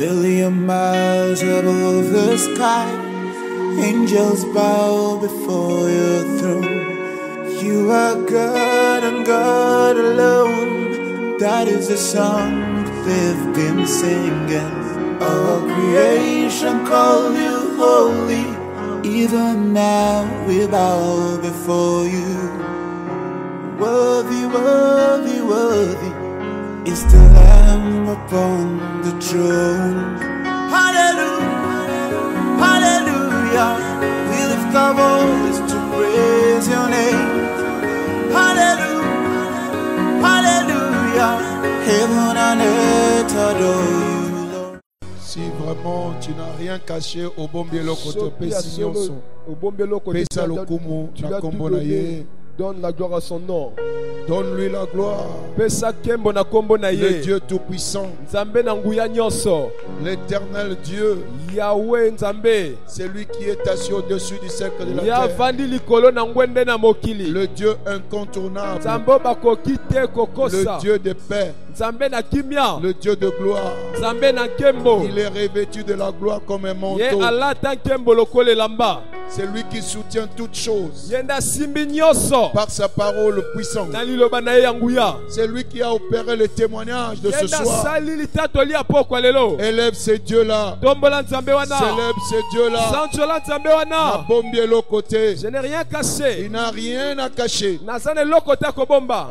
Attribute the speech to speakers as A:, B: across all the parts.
A: million miles above the sky, angels bow before your throne. You are God and God alone. That is the song they've been singing. Our creation call you holy. Even now we bow before you. Worthy, worthy, worthy is the Lamb upon the throne. Hallelujah, hallelujah. We lift our voice to praise your name. Hallelujah, hallelujah. Heaven and earth adore you, Lord.
B: Si vraiment tu n'as rien caché au bon bielo côté Pessignon, Pesa le Kumu, la Kombonaye.
C: Donne la gloire à son nom.
B: Donne-lui la gloire.
C: Le
B: Dieu Tout-Puissant. L'éternel Dieu.
C: Yahweh Nzambe.
B: C'est lui qui est assis au-dessus du cercle de la terre. Le Dieu incontournable. Le Dieu de paix. Le Dieu de gloire. Il est revêtu de la gloire comme un manteau. C'est lui qui soutient toutes choses par sa parole puissante. C'est lui qui a opéré le témoignage de ce soir. Élève ces dieux-là. Célèbre ces dieux-là. La bombe est l'autre côté.
C: Je n'ai rien caché.
B: Il n'a rien à cacher.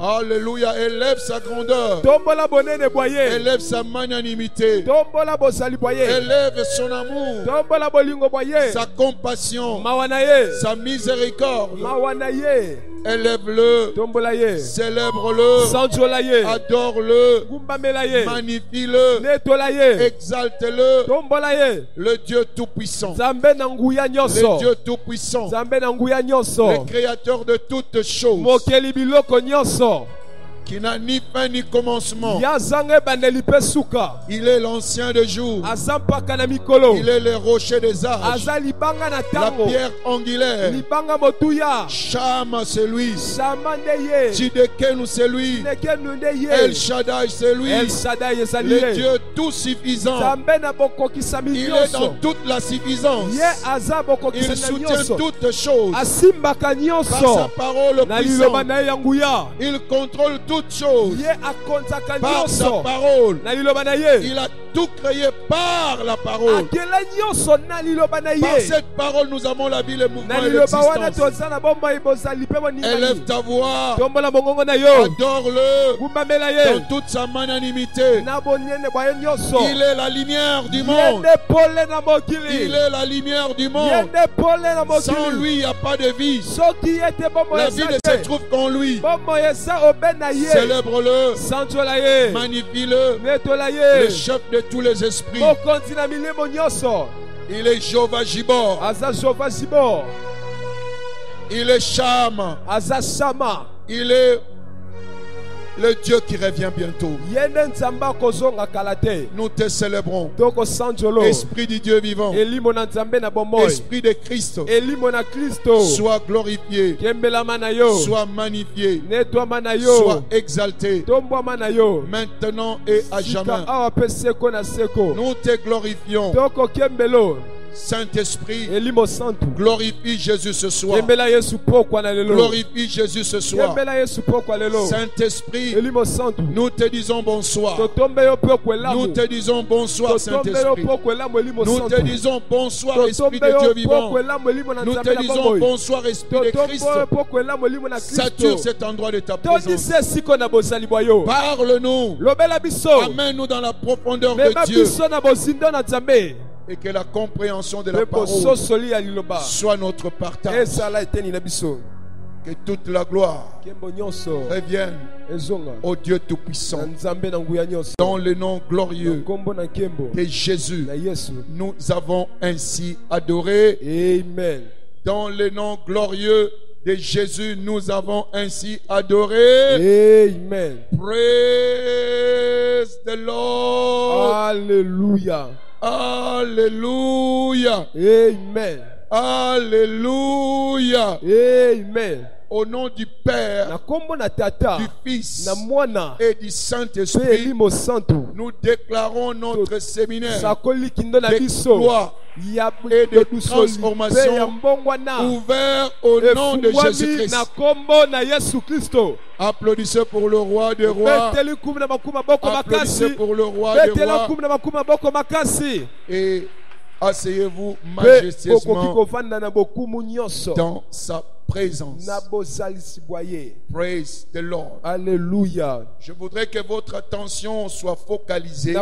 C: Alléluia.
B: Élève sa grandeur. Élève sa magnanimité. Élève son amour. Sa compassion. Sa miséricorde. Élève-le, célèbre-le, adore-le, magnifie-le, exalte-le. Le Dieu Tout-Puissant, le Dieu Tout-Puissant, le Créateur de toutes choses, qui n'a ni fin ni commencement. Il est l'ancien de jour. Il est le rocher des âges. La pierre angulaire. Shama, c'est lui. Tidekenu, c'est lui. El Shaddai, c'est lui. Le Dieu tout suffisant. Il est dans toute la suffisance. Il soutient toutes choses par sa parole puissante. Il contrôle toutes choses par sa parole. Il a tout créé par la parole. Par cette parole, nous avons la vie, le mouvement et l'existence. Élève ta voix. Adore-le dans toute sa magnanimité. Il est la lumière du monde. Il est la lumière du monde. Sans lui, il n'y a pas de vie. La vie ne se trouve qu'en lui. Célèbre-le, magnifie-le, le chef de tous les esprits. Il est Jéhovah Jibor. Il est Shama. Il est le Dieu qui revient bientôt. Nous te célébrons. Esprit du Dieu vivant. Esprit de Christ. Sois glorifié. Sois magnifié. Sois exalté. Maintenant et à jamais. Nous te glorifions. Saint-Esprit, glorifie Jésus ce soir. Glorifie Jésus ce soir. Saint-Esprit, nous te disons bonsoir. Nous te disons bonsoir, Saint-Esprit. Nous te disons bonsoir, Esprit de Dieu vivant. Nous te disons bonsoir, Esprit de Christ. Sature cet endroit de ta présence. Parle-nous. Amène-nous dans la profondeur de Dieu. Et que la compréhension de la parole soit notre partage. Que toute la gloire revienne au Dieu Tout-Puissant. Dans le nom glorieux de Jésus, nous avons ainsi adoré.
C: Amen.
B: Dans le nom glorieux de Jésus, nous avons ainsi adoré.
C: Amen.
B: Praise the Lord.
C: Alléluia.
B: Alléluia.
C: Amen.
B: Alléluia.
C: Amen.
B: Au nom du Père, du Fils et du Saint-Esprit, nous déclarons notre séminaire d'exploit et de transformation ouvert au nom de Jésus-Christ. Applaudissez pour le roi des rois. Applaudissez pour le roi des rois. Et asseyez-vous majestueusement dans sa présence. Praise the Lord.
C: Alléluia.
B: Je voudrais que votre attention soit focalisée, que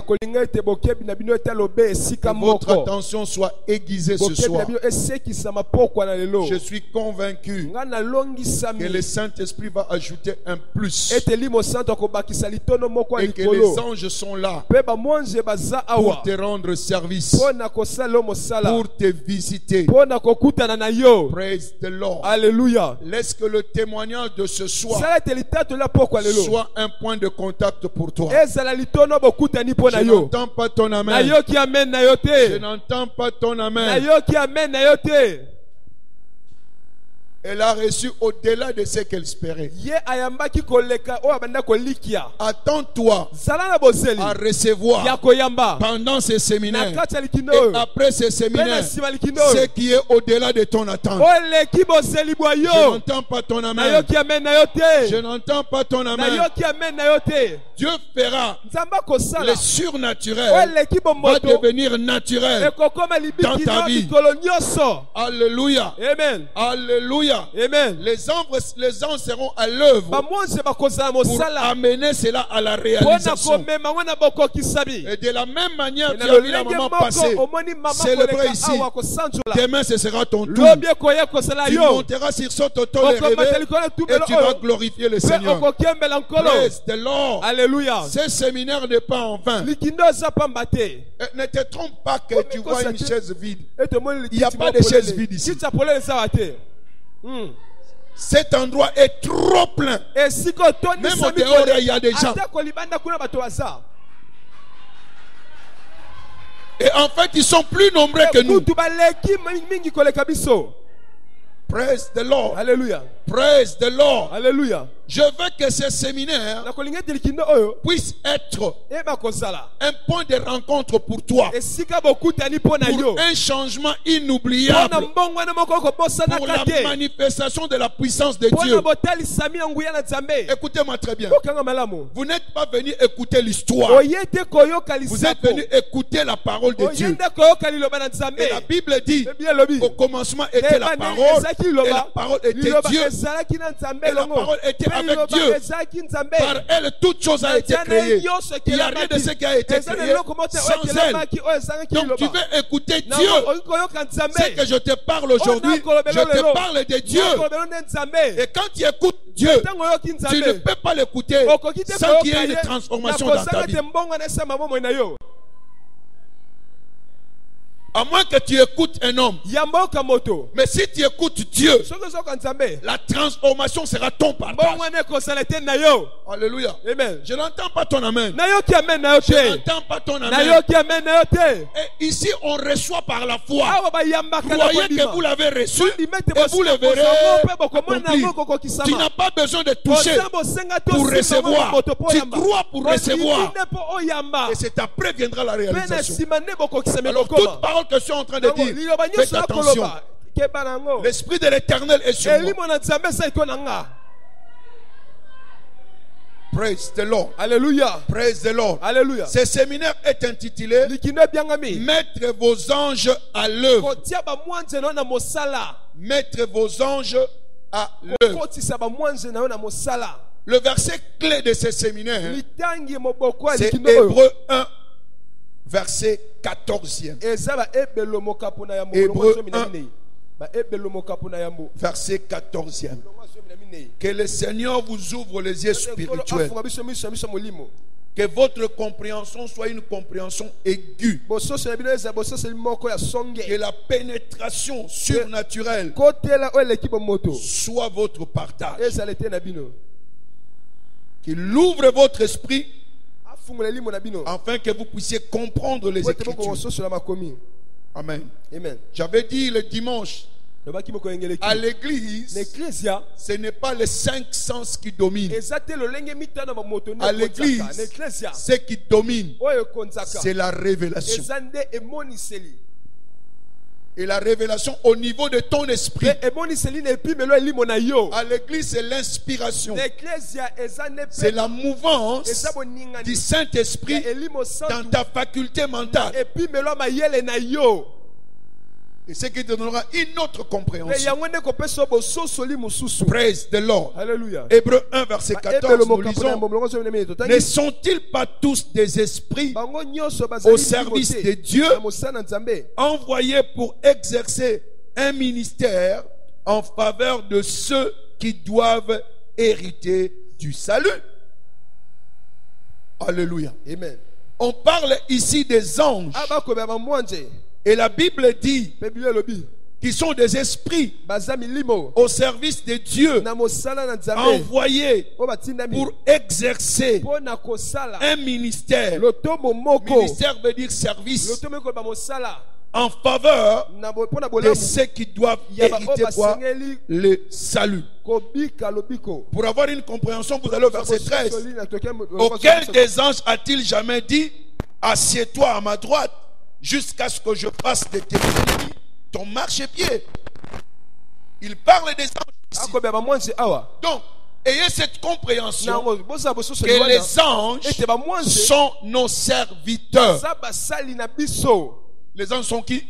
B: votre attention soit aiguisée ce soir. Je suis convaincu que le Saint-Esprit va ajouter un plus et que les anges sont là pour te rendre service, pour te visiter. Praise the Lord.
C: Alléluia.
B: Laisse que le témoignage de ce soir soit un point de contact pour toi. Je n'entends pas ton amen. Je n'entends pas ton amen. Elle a reçu au-delà de ce qu'elle espérait. Attends-toi à recevoir pendant ces séminaires et après ces séminaires ce qui est au-delà de ton attente. Je n'entends pas ton amen. Je n'entends pas ton amen. Dieu fera le surnaturel va devenir naturel dans ta vie. Alléluia.
C: Amen.
B: Alléluia.
C: Amen.
B: Les anges seront à l'œuvre pour amener cela à la réalisation. Et de la même manière, tu as vu la maman passer, célébrer ici. Demain, ce sera ton tour. Tu monteras sur ce auto et tu vas glorifier le Seigneur. Praise the Lord.
C: Alléluia.
B: Ce séminaire n'est pas en vain. Ne te trompe pas que tu vois une chaise vide. Il n'y a pas de chaise vide ici. Cet endroit est trop plein. Même au dehors, il y a des gens. Et en fait, ils sont plus nombreux que nous. Praise the Lord.
C: Alléluia.
B: Praise the Lord.
C: Alléluia.
B: Je veux que ce séminaire puisse être un point de rencontre pour toi, pour un changement inoubliable, pour la manifestation de la puissance de Dieu. Écoutez-moi très bien. Vous n'êtes pas venu écouter l'histoire. Vous êtes venu écouter la parole de Dieu. Et la Bible dit, au commencement était la parole, et la parole était Dieu, et la parole était avec Dieu. Par elle, toute chose a été créée. Il n'y a rien de ce qui a été créé sans elle. Donc tu veux écouter Dieu. C'est que je te parle aujourd'hui. Je te parle de Dieu. Et quand tu écoutes Dieu, tu ne peux pas l'écouter sans qu'il y ait une transformation dans ta vie. À moins que tu écoutes un homme. Mais si tu écoutes Dieu, la transformation sera ton partage. Alléluia.
C: Amen.
B: Je n'entends pas ton amen. Je n'entends pas ton amen. Et ici, on reçoit par la foi. Croyez que vous l'avez reçu et vous le verrez accompli. Tu n'as pas besoin de toucher pour recevoir. Tu crois pour recevoir. Et c'est après viendra la réalisation. Alors toute parole que je suis en train de dire, faites attention. L'Esprit de l'Éternel est sur moi. Praise the Lord.
C: Alléluia.
B: Praise the Lord.
C: Alléluia.
B: Ce séminaire est intitulé Mettre vos anges à l'œuvre. Mettre vos anges à l'œuvre. Le verset clé de ce séminaire, c'est Hébreux 1. Verset 14e. Hébreux 1. Verset 14e. Que le Seigneur vous ouvre les yeux spirituels. Que votre compréhension soit une compréhension aiguë. Que la pénétration surnaturelle soit votre partage. Qu'il ouvre votre esprit afin que vous puissiez comprendre les Écritures. Amen.
C: Amen.
B: J'avais dit le dimanche À l'église, ce n'est pas les 5 sens qui dominent. À l'église, ce qui domine, c'est la révélation. Et la révélation au niveau de ton esprit. À l'église, c'est l'inspiration. C'est la mouvance du Saint-Esprit dans ta faculté mentale. Et ce qui te donnera une autre compréhension. Praise the Lord.
C: Alléluia.
B: Hébreux 1 verset 14, nous lisons: ne sont-ils pas tous des esprits au service de Dieu, envoyés pour exercer un ministère en faveur de ceux qui doivent hériter du salut? Alléluia.
C: Amen.
B: On parle ici des anges. Et la Bible dit qu'ils sont des esprits au service de Dieu, envoyés pour exercer un ministère. Ministère veut dire service, en faveur de ceux qui doivent hériter quoi? Le salut. Pour avoir une compréhension, vous allez au verset 13. Auquel des anges a-t-il jamais dit: assieds-toi à ma droite jusqu'à ce que je passe de tes ennemis ton marchepied? Il parle des anges ici. Donc, ayez cette compréhension que les anges sont nos serviteurs. Les anges sont qui?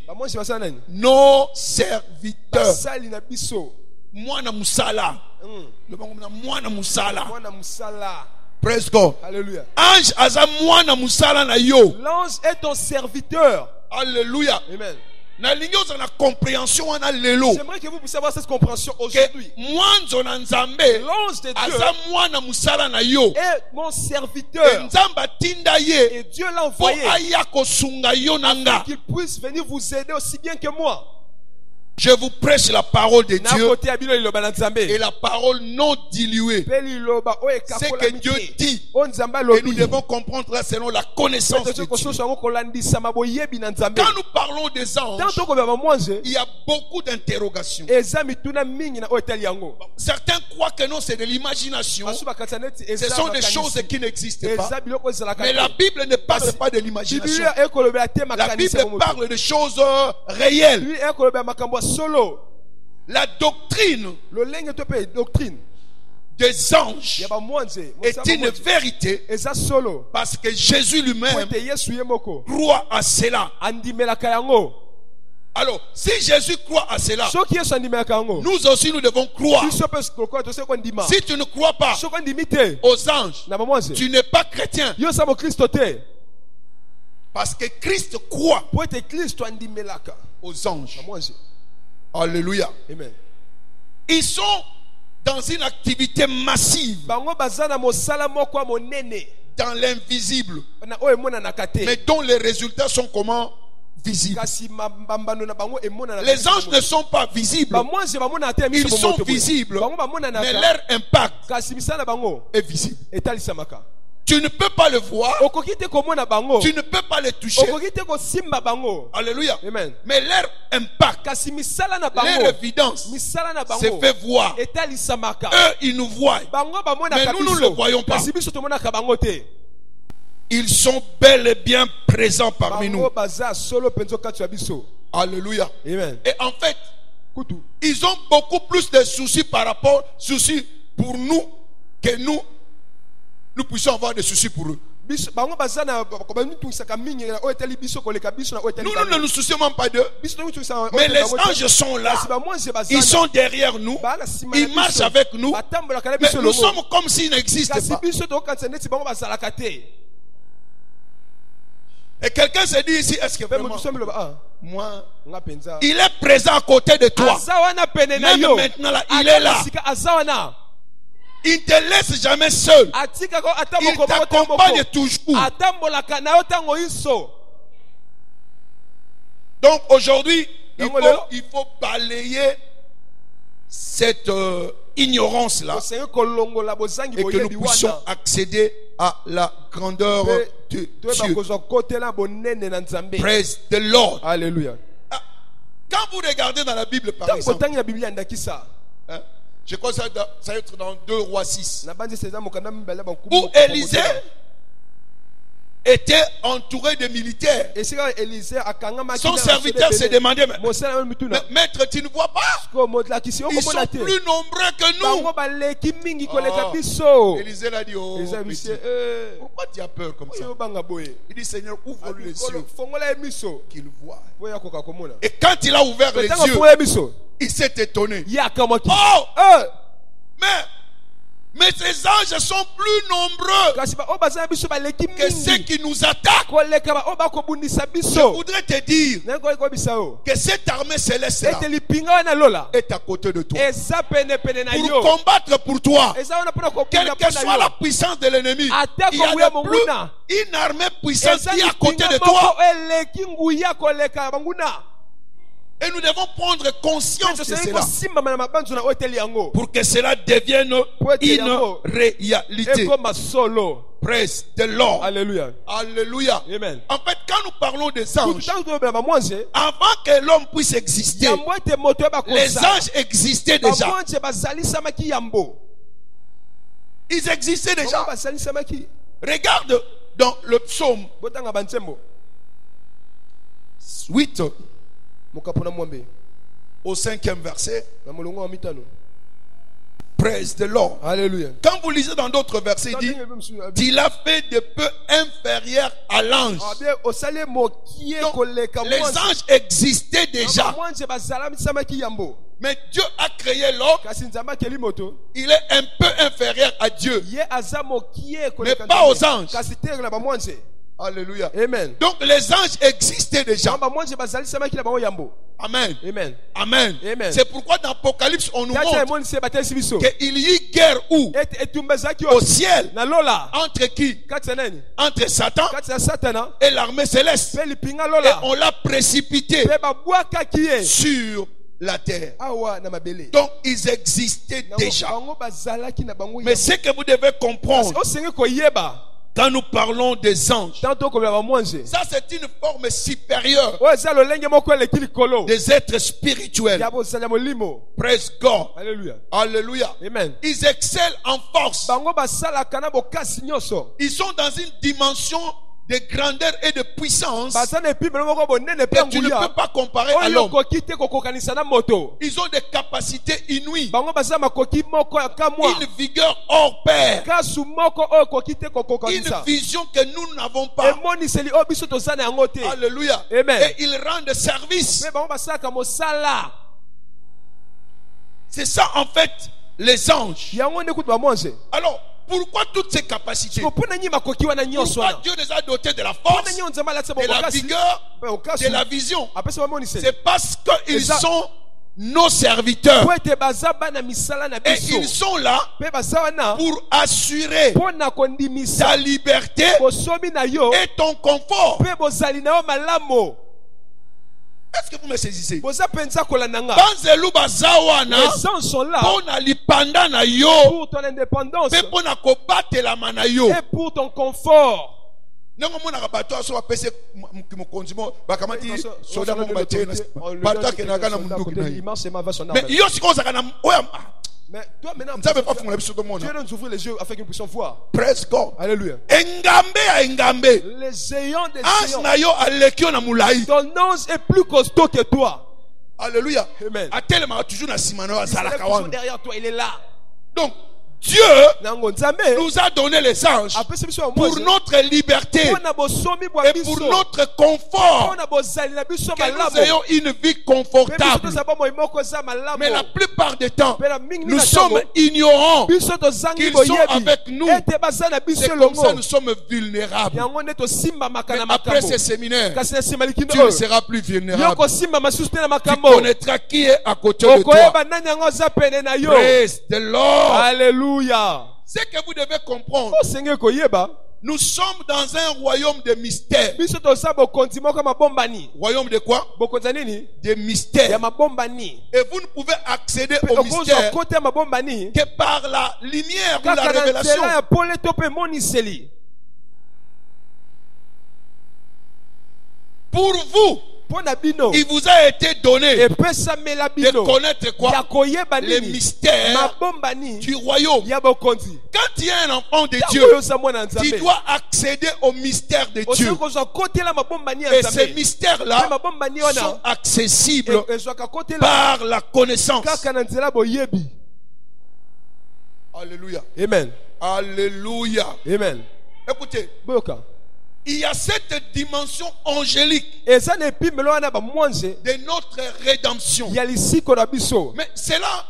B: Nos serviteurs. Mwana musala. Mwana musala. Praise God.
C: Alléluia.
B: Ange aza mwana musala na yo.
C: L'ange est ton serviteur.
B: Alléluia.
C: Amen.
B: Na linyo za na compréhension wana lelo.
C: J'aimerais que vous puissiez avoir cette compréhension aujourd'hui.
B: Mwanzo na nzambe.
C: L'ange de Dieu
B: aza mwana musala na yo.
C: est mon serviteur.
B: Nzamba tinda ye.
C: Et Dieu l'a envoyé
B: Po aya kosunga yo nanga.
C: qu'il puisse venir vous aider aussi bien que moi.
B: Je vous prêche la parole de Dieu
C: Et
B: la parole non diluée. Ce que Dieu dit, et nous devons comprendre là selon la connaissance de Dieu. Quand nous parlons des anges, il y a beaucoup d'interrogations. Certains croient que non, c'est de l'imagination. Ce sont des choses qui n'existent pas. Mais la Bible ne parle pas de l'imagination. La Bible parle de choses réelles.
C: Solo.
B: La doctrine des anges est une vérité parce que Jésus lui-même croit à cela. Alors, si Jésus croit à cela, nous aussi nous devons croire. Si tu ne crois pas aux anges, tu n'es pas chrétien. Parce que Christ croit aux anges. Alléluia.
C: Amen.
B: Ils sont dans une activité massive dans l'invisible, mais dont les résultats sont comment? Visibles. Les anges ne sont pas visibles. Ils sont visibles, mais leur impact est visible. Tu ne peux pas le voir. Tu ne peux pas les toucher. Alléluia.
C: Amen.
B: Mais leur impact, leur évidence se fait voir. Eux, ils nous voient. Mais nous ne le voyons pas. Ils sont bel et bien présents parmi nous. Alléluia.
C: Amen.
B: Et en fait, ils ont beaucoup plus de soucis pour nous que nous puissions avoir des soucis pour eux. Nous ne nous soucions même pas d'eux. Mais les anges sont là. Ils sont derrière nous. Ils marchent avec nous. Mais nous sommes comme s'ils n'existaient pas. Et quelqu'un se dit ici, est-ce que vraiment moi, il est présent à côté de toi. Même maintenant là, il est là. Il ne te laisse jamais seul. Il t'accompagne toujours. Donc aujourd'hui, il faut balayer cette ignorance-là et que nous puissions accéder à la grandeur de Dieu. Praise the Lord.
C: Alléluia.
B: Quand vous regardez dans la Bible, par exemple, hein, je crois que ça va être dans 2 Rois 6, où Élisée était entouré de militaires. Son serviteur s'est demandé, maître, tu ne vois pas? Ils sont plus nombreux que nous. Oh. Élisée l'a dit, oh, pourquoi tu as peur comme ça? Il dit, Seigneur, ouvre les yeux qu'il voit. Et quand il a ouvert les yeux, il s'est étonné. Oh! Mais ces anges sont plus nombreux que ceux qui nous attaquent. Je voudrais te dire que cette armée céleste est à côté de toi pour combattre pour toi. Quelle que soit la puissance de l'ennemi, il y a une armée puissante qui est à côté de toi. Et nous devons prendre conscience de cela pour que cela devienne une réalité. Praise the Lord.
C: Alléluia.
B: Alléluia.
C: Amen.
B: En fait, quand nous parlons des anges, avant que l'homme puisse exister, les anges existaient déjà. Ils existaient déjà. Regarde dans le psaume 8. Au 5e verset. Praise the Lord.
C: Alléluia.
B: Quand vous lisez dans d'autres versets, il dit, il a fait de peu inférieur à l'ange. Donc, les anges existaient déjà. Mais Dieu a créé l'homme. Il est un peu inférieur à Dieu, mais pas aux anges. Alléluia.
C: Amen.
B: Donc les anges existaient déjà. Amen.
C: Amen.
B: Amen.
C: Amen.
B: C'est pourquoi dans l'Apocalypse on nous montre qu'il y eut guerre où? Au ciel. Entre qui? Entre Satan et l'armée céleste. Et on l'a précipité sur la terre. Donc ils existaient déjà. Mais ce que vous devez comprendre, quand nous parlons des anges, ça c'est une forme supérieure des êtres spirituels. Praise God.
C: Alléluia.
B: Alléluia.
C: Amen.
B: Ils excellent en force. Ils sont dans une dimension de grandeur et de puissance que tu ne peux pas comparer à l'homme. Ils ont des capacités inouïes, une vigueur hors pair, une vision que nous n'avons pas. Alléluia.
C: Amen.
B: Et ils rendent service. C'est ça en fait les anges. Alors pourquoi toutes ces capacités? Pourquoi Dieu les a dotés de la force, de la vigueur, de la vision? C'est parce qu'ils sont nos serviteurs. Et ils sont là pour assurer ta liberté et ton confort. Est-ce que vous me saisissez?
C: Les gens sont là pour ton indépendance et pour ton confort. Mais toi maintenant, Dieu va nous ouvrir les yeux avec une puissance foi.
B: Praise God.
C: Alléluia.
B: Les
C: ayants des ayants. Ton ange est plus costaud que toi.
B: Alléluia.
C: Amen.
B: Toujours
C: derrière toi, il est là.
B: Donc Dieu nous a donné les anges pour notre liberté et pour notre confort, que nous ayons une vie confortable. Mais la plupart des temps, nous sommes ignorants qu'ils sont avec nous. C'est comme ça nous sommes vulnérables. Mais après ce séminaire, tu ne seras plus vulnérable. Tu connaîtras qui est à côté de toi. Praise the Lord.
C: Alléluia.
B: C'est que vous devez comprendre. Nous sommes dans un royaume de mystères. Royaume de quoi? De mystères. Et vous ne pouvez accéder au mystère que par la lumière ou la révélation. Pour vous,
C: Il vous a été donné de connaître quoi? Les mystères du royaume. Quand tu es un enfant de Dieu, tu dois accéder au mystère de Dieu. Et ces mystères-là sont accessibles par la connaissance. Alléluia.
B: Amen.
C: Alléluia.
B: Amen.
C: Écoutez, il y a cette dimension angélique de notre rédemption. Mais cela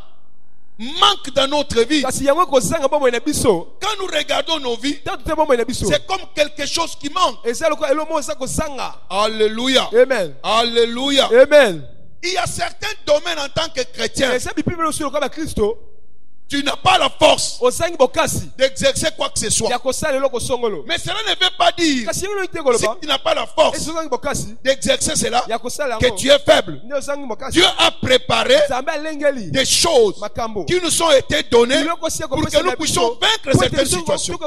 C: manque dans notre vie. Quand nous regardons nos vies, c'est comme quelque chose qui manque. Alléluia.
B: Amen.
C: Alléluia.
B: Amen.
C: Il y a certains domaines en tant que chrétien, tu n'as pas la force d'exercer quoi que ce soit. Mais cela ne veut pas dire, si tu n'as pas la force d'exercer cela, que tu es faible. Dieu a préparé des choses qui nous ont été données pour que nous puissions vaincre certaines situations.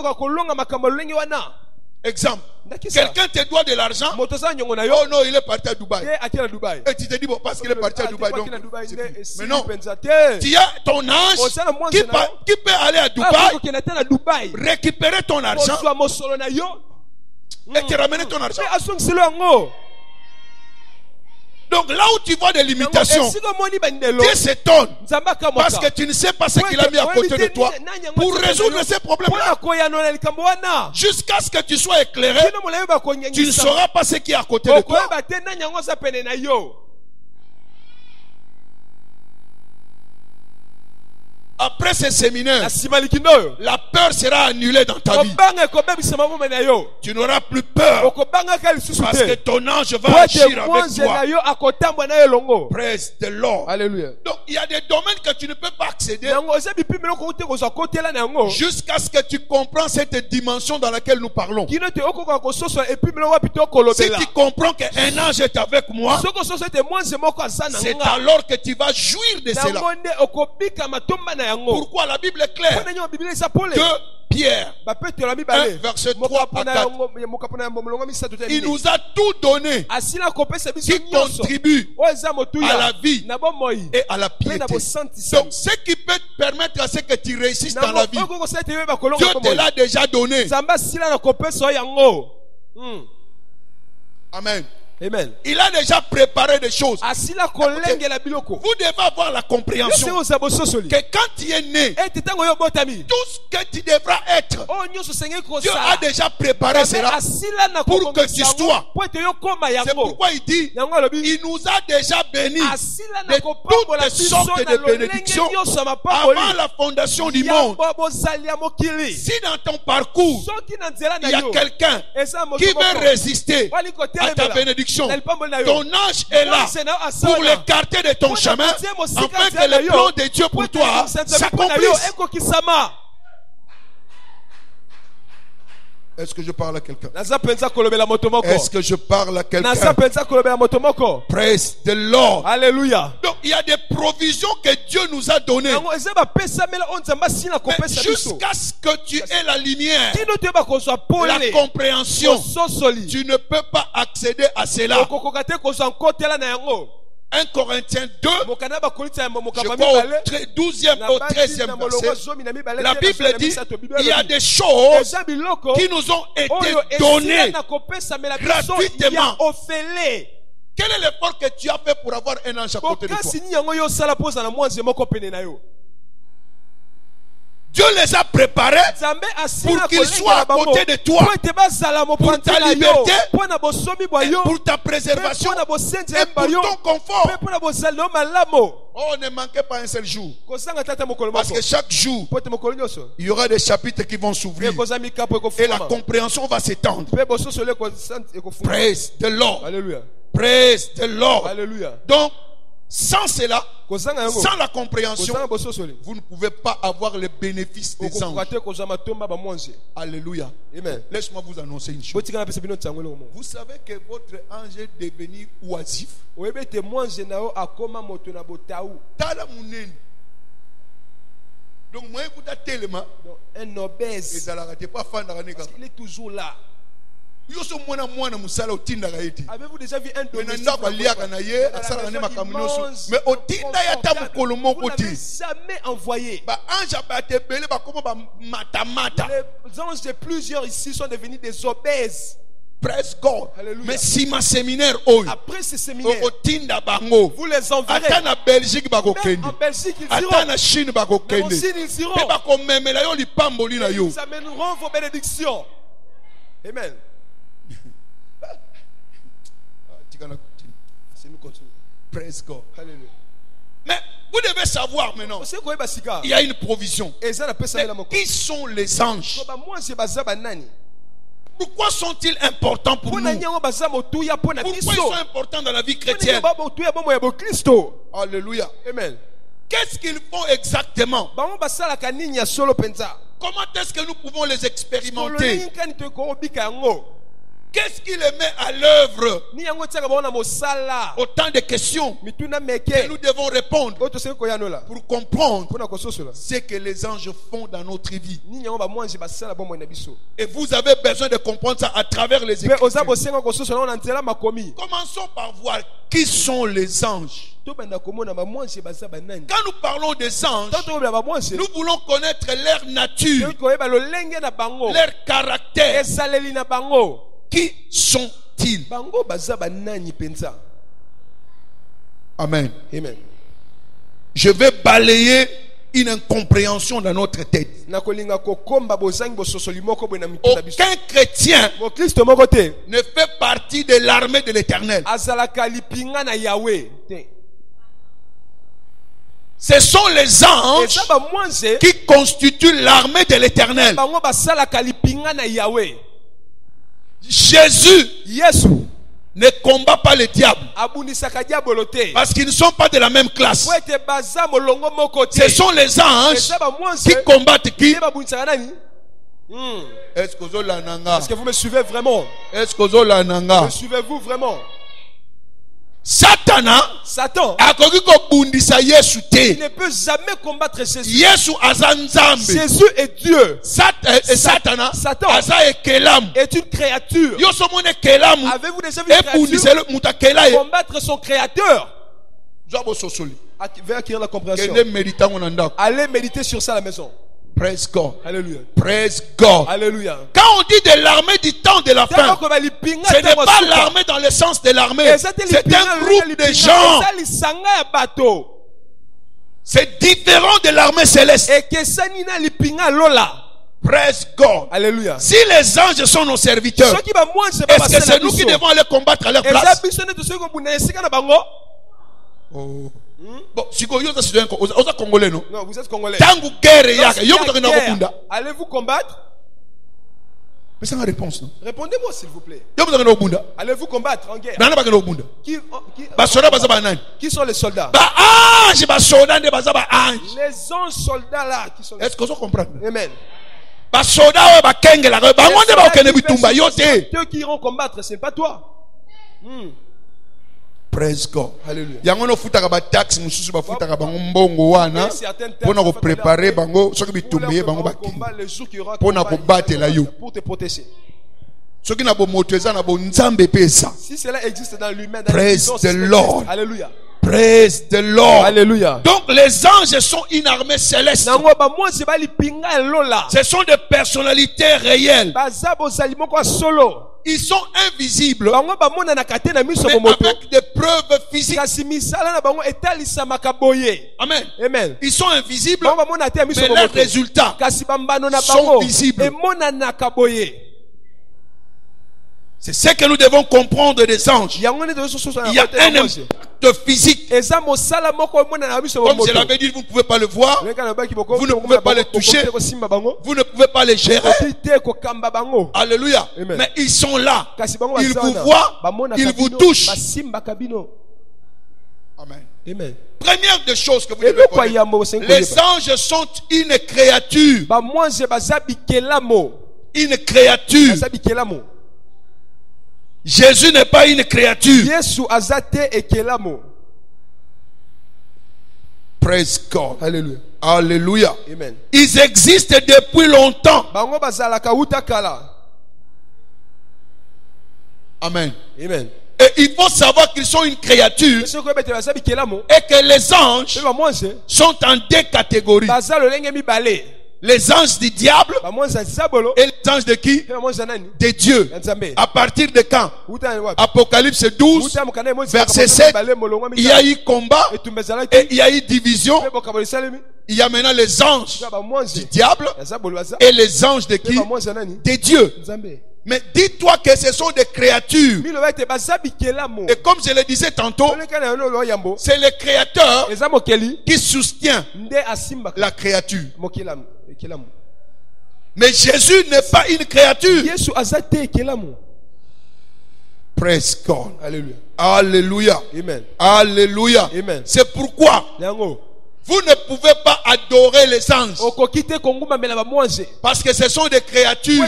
C: Exemple, quelqu'un te doit de l'argent. Oh non, il est parti à Dubaï. Et tu te dis, bon, parce qu'il est parti à Dubaï, donc mais non, tu as ton ange qui peut aller à Dubaï, récupérer ton argent et te ramener ton argent. Donc là où tu vois des limitations, Dieu s'étonne parce que tu ne sais pas ce qu'il a mis à côté de toi pour résoudre ces problèmes-là. Jusqu'à ce que tu sois éclairé, tu ne sauras pas ce qui est à côté de toi. Après ce séminaire, la peur sera annulée dans ta vie. Tu n'auras plus peur parce que ton ange va agir avec toi. Praise the Lord.
B: Alléluia.
C: Donc il y a des domaines que tu ne peux pas accéder jusqu'à ce que tu comprends cette dimension dans laquelle nous parlons. Si tu comprends qu'un ange est avec moi, c'est alors que tu vas jouir de cela. Pourquoi la Bible est claire? Que Pierre 1, verset 3 à 4. Il nous a tout donné qui contribue à la vie et à la piété. Donc ce qui peut te permettre à ce que tu réussisses dans la vie, Dieu te l'a déjà donné. Amen.
B: Amen.
C: Il a déjà préparé des choses. Écoutez, vous devez avoir la compréhension que quand tu es né, tout ce que tu devras être, Dieu a déjà préparé cela pour que tu sois. C'est pourquoi il dit, il nous a déjà bénis de toutes sortes de bénédictions avant la fondation du monde. Si dans ton parcours, il y a quelqu'un qui veut résister à ta bénédiction, ton ange est là pour l'écarter de ton chemin afin que le plan de Dieu pour toi s'accomplisse. Est-ce que je parle à quelqu'un? Est-ce que je parle à quelqu'un? Praise the Lord.
B: Alléluia.
C: Donc il y a des provisions que Dieu nous a données. Mais jusqu'à ce que tu aies la lumière, la compréhension, tu ne peux pas accéder à cela. 1 Corinthiens 2, je crois au 12e au 13e verset, la Bible dit, il y a des choses qui nous ont été données gratuitement. Quel est l'effort que tu as fait pour avoir un ange à côté de toi? Dieu les a préparés pour qu'ils soient à côté de toi, pour ta liberté, et pour ta préservation, et pour ton confort. Oh, ne manquez pas un seul jour. Parce que chaque jour, il y aura des chapitres qui vont s'ouvrir et la compréhension va s'étendre. Praise the Lord. Praise the Lord. Donc, sans cela, sans la compréhension, vous ne pouvez pas avoir les bénéfices des anges. Alléluia. Laisse-moi vous annoncer une chose. Vous savez que votre ange est devenu oisif. Donc moi écoute tellement
B: un obèse,
C: il
B: est toujours là. Avez-vous déjà vu un domestique
C: mais au tinda ya ta mukolo moko te
B: jamais envoyé?
C: ba ange batebele ba komo ba matamata.
B: Les anges de plusieurs ici sont devenus des obèses.
C: Praise God.
B: Alléluia.
C: Mais si ma séminaire
B: après ce séminaire,
C: au tinda bango,
B: vous les enverrez.
C: Ata na Belgique ba ko
B: Même
C: kende.
B: en Belgique ils iront.
C: Ata na Chine ba ko
B: Même
C: kende.
B: en Chine ils iront.
C: Pe ba ko memela yo lipamboli na yo.
B: Ils amèneront vos bénédictions. Amen.
C: Praise God.
B: Alléluia.
C: Mais vous devez savoir maintenant, il y a une provision. Mais qui sont les anges? Pourquoi sont-ils importants pour nous? Pourquoi ils sont importants dans la vie chrétienne? Alléluia.
B: Amen.
C: Qu'est-ce qu'ils font exactement? Comment est-ce que nous pouvons les expérimenter? Qu'est-ce qui les met à l'œuvre? Autant de questions que nous devons répondre pour comprendre ce que les anges font dans notre vie. Et vous avez besoin de comprendre ça à travers les Écritures. Commençons par voir qui sont les anges. Quand nous parlons des anges, nous voulons connaître leur nature, leur caractère. Qui sont-ils? Amen.
B: Amen.
C: Je vais balayer une incompréhension dans notre tête. Aucun chrétien ne fait partie de l'armée de l'Éternel. Ce sont les anges qui constituent l'armée de l'Éternel. Jésus ne combat pas le diable parce qu'ils ne sont pas de la même classe. Ce sont les anges qui combattent qui? Est-ce
B: que vous me suivez vraiment?
C: Me
B: suivez-vous vraiment?
C: Satan
B: il ne peut jamais combattre Jésus. Jésus est Dieu.
C: Satan
B: est une créature. Avez-vous déjà vu une créature combattre son créateur? Veuillez acquérir la compréhension. Allez méditer sur ça à la maison.
C: Praise God.
B: Alléluia.
C: Praise God.
B: Alléluia.
C: Quand on dit de l'armée du temps de la fin, ce n'est pas l'armée dans le sens de l'armée. C'est un groupe de gens. C'est différent de l'armée céleste. Praise God.
B: Alléluia.
C: Si les anges sont nos serviteurs, est-ce que c'est nous qui devons aller combattre à leur place? Oh. Bon, si vous êtes congolais, non?
B: Non, vous êtes congolais. Allez-vous combattre?
C: Mais c'est une réponse, non?
B: Répondez-moi s'il vous plaît. Allez-vous combattre en guerre? Qui sont les soldats?
C: Les
B: anges soldats là qui sont.
C: Est-ce que vous comprenez?
B: Amen. Ceux qui iront combattre, ce n'est pas toi.
C: Praise God.
B: Alléluia.
C: Yangono futaka ba tax mususu ba futaka bango mbongo wana pona ko préparer bango soki bitumbe bango ba pona ko batela yo
B: pour te protéger.
C: Soki na bo moto eza na bo nzambe pesa.
B: Si cela existe dans l'humain,
C: praise the Lord.
B: Alléluia.
C: Praise the Lord.
B: Alléluia.
C: Donc les anges sont une armée céleste. Ce sont des personnalités réelles. Ils sont invisibles, mais avec des preuves physiques. Amen.
B: Amen.
C: Ils sont invisibles, mais leurs résultats sont visibles. C'est ce que nous devons comprendre des anges. Il y a un impact physique. Comme je l'avais dit, vous ne pouvez pas le voir, vous ne pouvez pas le toucher, vous ne pouvez pas les gérer. Alléluia.
B: Amen.
C: Mais ils sont là. Ils vous voient, ils vous touchent. Amen.
B: Amen.
C: Première des choses que vous devez connaître, les anges sont une créature. Une créature. Jésus n'est pas une créature. Praise God.
B: Alléluia.
C: Alléluia.
B: Amen.
C: Ils existent depuis longtemps. Amen.
B: Amen.
C: Et il faut savoir qu'ils sont une créature et que les anges sont en deux catégories. Les anges du diable et les anges de qui? De Dieu. À partir de quand? Apocalypse 12, verset 7, il y a eu combat et il y a eu division. Il y a maintenant les anges du diable et les anges de qui? De Dieu. Mais dis-toi que ce sont des créatures. Et comme je le disais tantôt, c'est le créateur qui soutient la créature. Mais Jésus n'est pas une créature. Praise God.
B: Alléluia.
C: Alléluia.
B: Amen.
C: Alléluia.
B: Amen.
C: C'est pourquoi vous ne pouvez pas adorer les anges. Parce que ce sont des créatures.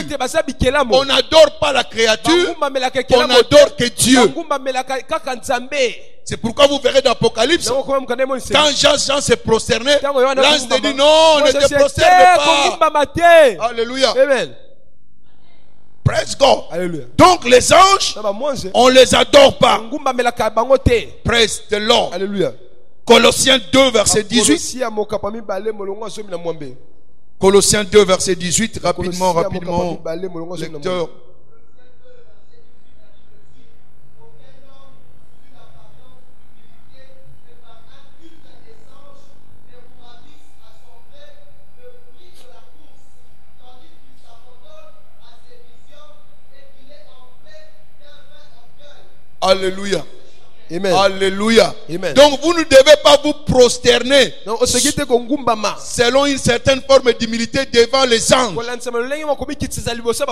C: On n'adore pas la créature. On n'adore que Dieu. C'est pourquoi vous verrez dans l'Apocalypse, quand Jean se prosternait, l'ange te dit non, ne te prosterne pas. Alléluia.
B: Amen.
C: Praise God.
B: Alléluia.
C: Donc les anges, on ne les adore pas. Praise the Lord.
B: Alléluia.
C: Colossiens 2 verset 18. Colossiens 2 verset 18. Rapidement, lecteur. Alléluia.
B: Amen.
C: Alléluia.
B: Amen.
C: Donc vous ne devez pas vous prosterner selon une certaine forme d'humilité devant les anges.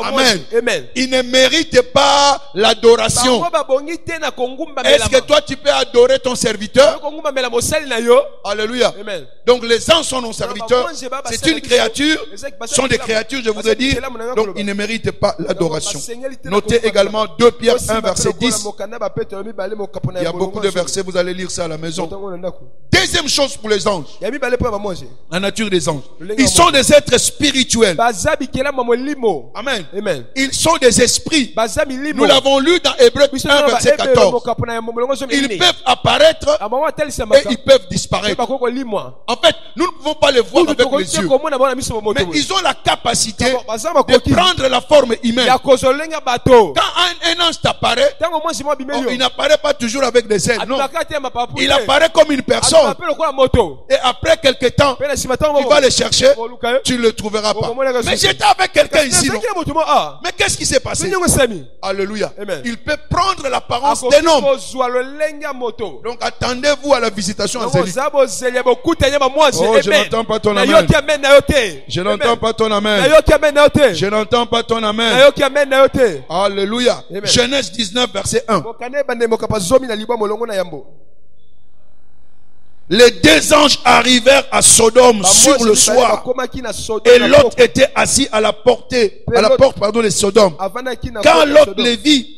C: Amen.
B: Amen.
C: Ils ne méritent pas l'adoration. Est-ce que toi tu peux adorer ton serviteur? Alléluia.
B: Amen.
C: Donc les anges sont nos serviteurs. C'est une créature. Sont des créatures, je voudrais dire. Donc ils ne méritent pas l'adoration. Notez également 2 Pierre 1 verset 10. Il y a beaucoup de versets, vous allez lire ça à la maison. Deuxième chose pour les anges, la nature des anges. Ils sont des êtres spirituels. Amen.
B: Amen.
C: Ils sont des esprits. Nous l'avons lu dans Hébreux 1 verset 14. Ils peuvent apparaître et ils peuvent disparaître. En fait, nous ne pouvons pas les voir avec les yeux. Mais ils ont la capacité de prendre la forme humaine. Quand un ange t'apparaît, il n'apparaît pas toujours avec des ailes. Non. Il apparaît comme une personne. Et après quelques temps, tu vas le chercher, tu ne le trouveras pas. Mais j'étais avec quelqu'un ici. Non? Mais qu'est-ce qui s'est passé? Alléluia. Il peut prendre l'apparence d'un homme. Donc attendez-vous à la visitation angélique. Oh, je n'entends pas ton amen. Je n'entends pas ton amen. Je n'entends pas ton amen. Alléluia. Genèse 19 verset 1. Les deux anges arrivèrent à Sodome sur le soir et Lot était assis à la porte de Sodome. Quand Lot les vit,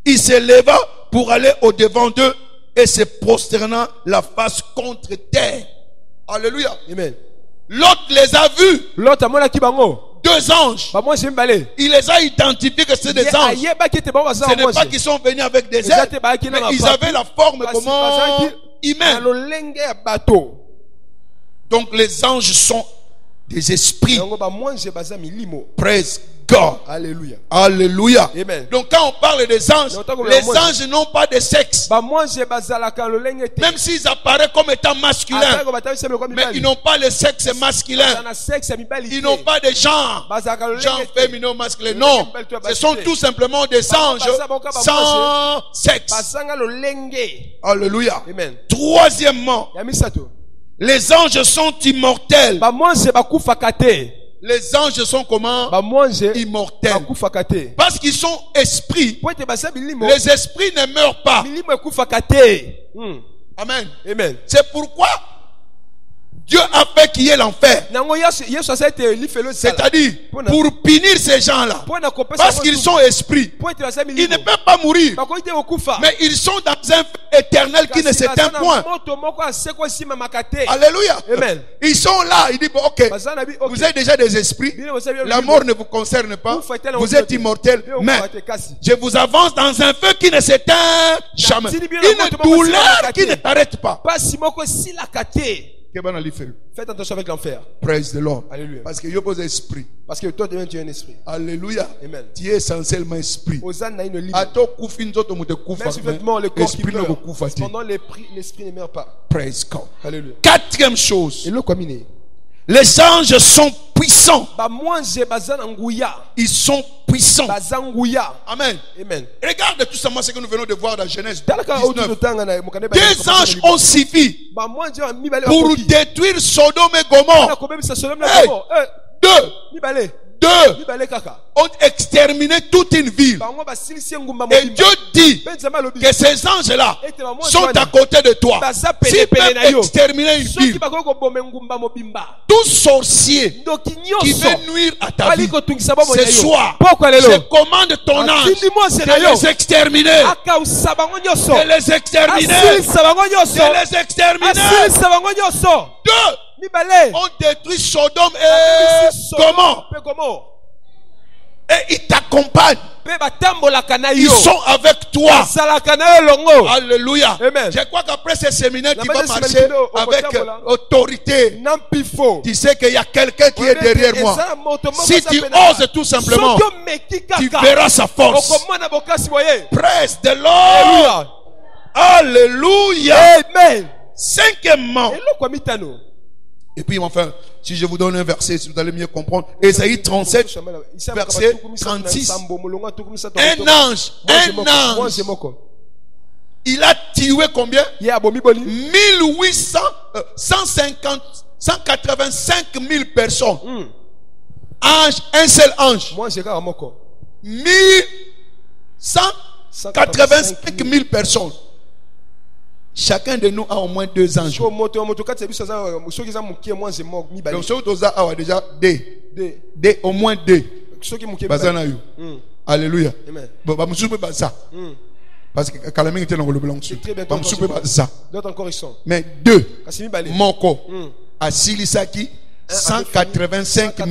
C: il se leva pour aller au devant d'eux et se prosternant la face contre terre. Alléluia.
B: Amen.
C: Lot les a vus. Deux anges. Il les a identifiés que c'est des anges. Ce n'est pas qu'ils sont venus avec des ailes, mais ils avaient la forme comment humaine. Donc les anges sont des esprits. Praise God.
B: Alléluia.
C: Alléluia.
B: Amen.
C: Donc quand on parle des anges, les anges n'ont pas de sexe. Même s'ils apparaissent comme étant masculins, mais ils n'ont pas le sexe masculin. Ils n'ont pas de genre féminin masculin. Non, ce sont tout simplement des anges sans sexe. Alléluia.
B: Amen.
C: Troisièmement, les anges sont immortels. Les anges sont comment? Immortels. Parce qu'ils sont esprits. Les esprits ne meurent pas. Amen.
B: Amen.
C: C'est pourquoi Dieu a fait qu'il y ait l'enfer. C'est-à-dire, pour punir ces gens-là, parce qu'ils sont esprits, ils ne peuvent pas mourir. Mais ils sont dans un feu éternel qui ne s'éteint point. Alléluia.
B: Amen.
C: Ils sont là. Ils disent, ok, vous êtes déjà des esprits. La mort ne vous concerne pas. Vous êtes immortels. Mais je vous avance dans un feu qui ne s'éteint jamais. Une douleur qui ne t'arrête pas.
B: Faites attention avec l'enfer.
C: Praise the Lord.
B: Alléluia.
C: Parce que yo pose esprit.
B: Parce que toi tu es un esprit.
C: Alléluia.
B: Amen.
C: Tu es essentiellement esprit.
B: Même si le corps qui meurt, cependant l'esprit ne meurt pas.
C: Praise God.
B: Alléluia.
C: Quatrième chose.
B: Et le combiné.
C: Les anges sont puissants. Ils sont puissants. Amen.
B: Amen.
C: Regarde tout simplement ce que nous venons de voir dans Genèse 19. Deux anges ont suffi pour détruire Sodome et Gomorrhe. Hey, deux ont exterminé toute une ville. Et Dieu dit que ces anges-là sont à côté de toi. S'ils peuvent exterminer une ville, tout sorcier qui veut nuire à ta vie, ce soir, je commande ton ange de les exterminer. De les exterminer. De les exterminer. Deux ont détruit Sodome et Gomorrhe. Et ils t'accompagnent. Ils sont avec toi. Alléluia.
B: Amen.
C: Je crois qu'après ce séminaire, tu vas marcher avec autorité. Tu sais qu'il y a quelqu'un qui est derrière moi. Si tu oses tout simplement, tu verras sa force. Praise the Lord. Alléluia.
B: Amen.
C: Cinquièmement. Et puis enfin, si je vous donne un verset, si vous allez mieux comprendre. Ésaïe 37, verset 36. Un ange, il a tué combien? 185 000 personnes. Ange, un seul ange. 1185 000 personnes. Chacun de nous a au moins deux anges. Donc, déjà deux, au moins deux. Alléluia. Parce que Kalaming était dans le blanc.
B: D'autres encore ils sont.
C: Mais deux. Moko. À Silisaki, 185 000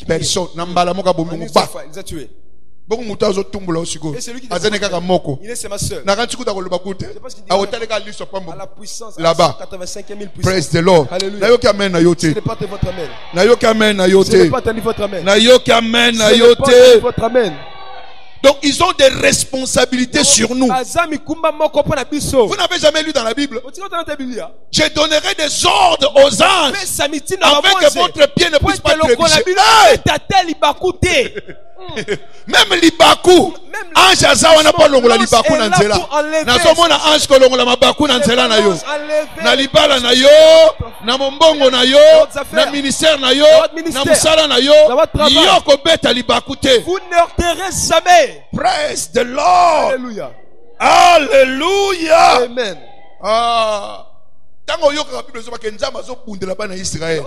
C: personnes.
B: Ils ont tué. Et c'est lui qui
C: il
B: est ma soeur. À la puissance
C: là-bas.
B: 85 000 puissants.
C: Praise the Lord.
B: Alléluia.
C: C'est
B: le pas de votre amen.
C: C'est
B: le pas de votre amen.
C: Donc ils ont des responsabilités sur nous. Vous n'avez jamais lu dans la Bible. Je donnerai des ordres aux anges afin que votre pied ne puisse pas trébucher. Même Libaku, ange azawa na pas longola Libaku na nzela. Nazomona ange ko longola mabaku na nzela na yo. Na libala na yo, na mombongo na yo, na ministère na yo, na musala na yo. Yo ko beta Libaku te.
B: Vous ne heurterez jamais.
C: Praise the Lord.
B: Alléluia.
C: Alléluia.
B: Amen.
C: Tango yoka Bible zo ba nzamba zo bundela bana Israël.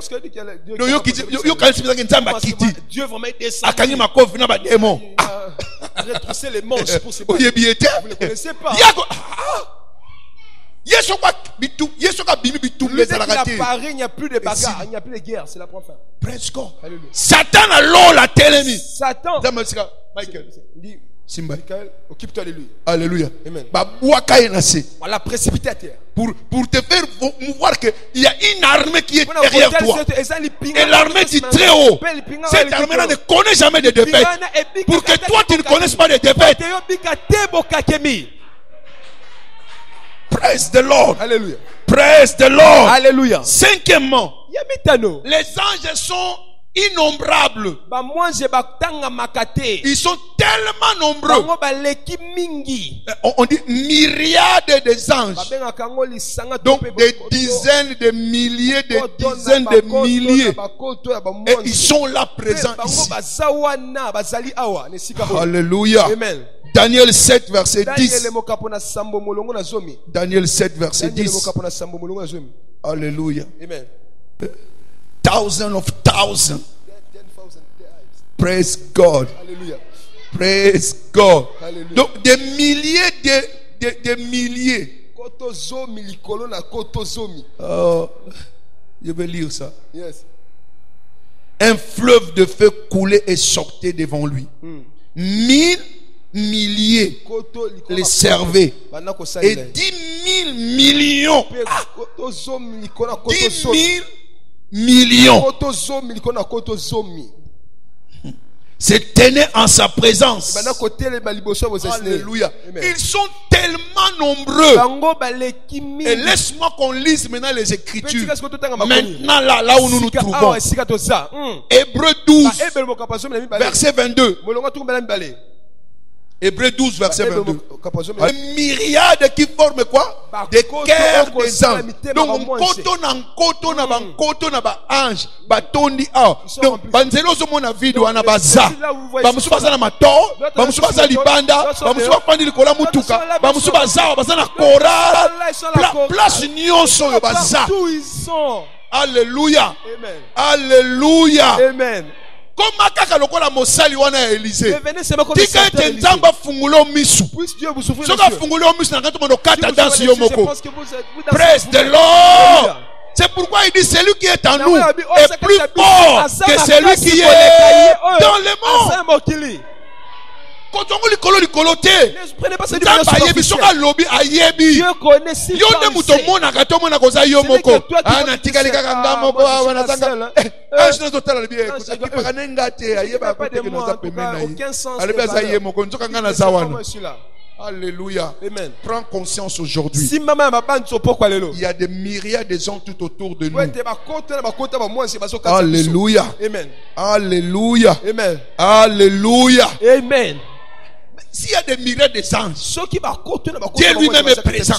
B: Dieu vraiment descend.
C: Akangi makofi na ba démon.
B: Retrousser les manches pour se
C: Vous ne
B: connaissez pas. Il n'y a plus de bagarre, il n'y a plus de guerre, c'est la première fois.
C: Presque. Satan a l'eau la télémi.
B: Satan.
C: Michael. Simba.
B: Michael, occupe-toi de lui.
C: Alléluia.
B: Amen.
C: On
B: l'a précipité à terre.
C: Pour te faire voir qu'il y a une armée qui est derrière toi. Et l'armée du très haut. Cette armée-là ne connaît jamais de défaite. Pour que toi tu ne connaisses pas de défaite. Praise the Lord.
B: Alléluia.
C: Praise the Lord.
B: Alléluia.
C: Cinquièmement, les anges sont innombrables. Ils sont tellement nombreux. On dit myriades des anges. Donc des dizaines de milliers, des dizaines de milliers. Et ils sont là présents ici. Alléluia.
B: Amen.
C: Daniel 7 verset 10. Daniel 7 verset 10. Alléluia.
B: Amen.
C: Thousands of thousands. Praise God.
B: Alléluia.
C: Praise God.
B: Alléluia.
C: Donc des milliers de milliers. Oh, je vais lire ça.
B: Yes.
C: Un fleuve de feu coulait et sortait devant lui. 1000 milliers les servaient. Et 10 000 millions. 10 000 millions se tenaient en sa présence. Alléluia. Ils sont tellement nombreux. Et laisse-moi qu'on lise maintenant les Écritures. Maintenant là où nous nous trouvons. Hébreux 12, verset 22. Hébreux 12, verset 22. Une myriade qui forme quoi? Des cœurs des anges. Donc, koto na ba ange, batondi a. Donc, banzelo zo mona vidéo ana baza. Bamusu baza na mato, bamusu baza libanda, bamusu bafandi likola mutuka, bamusu baza na koral. Place nyonso yo baza. Alléluia. Alléluia.
B: Amen.
C: Comment kaka lokola mosali wana ya Élysée. Tika ete nzamba fungulo misu. Soka fungulo misu na kato mono kata danse yo moko. Praise the Lord. C'est pourquoi il dit celui qui est en nous est plus fort que celui qui est dans le monde. Kotongo likolo likolo te. Nzamba ayebi soka lobi ayebi. Yo nde muto mona kato mona koza yo moko. Ana tikali kaka ngamo bo wana zanga. Ange na zotala libi ekosaki paka nenga te ayeba kote ke naza pemena yi. Alebe za ye moko nzoka ngana za wana. Alléluia. Amen. Prends conscience aujourd'hui. Il y a des myriades de gens tout autour de nous. Alléluia.
B: Amen.
C: Alléluia.
B: Amen.
C: Alléluia.
B: Amen.
C: S'il y a des myriades de anges, Dieu lui-même est présent.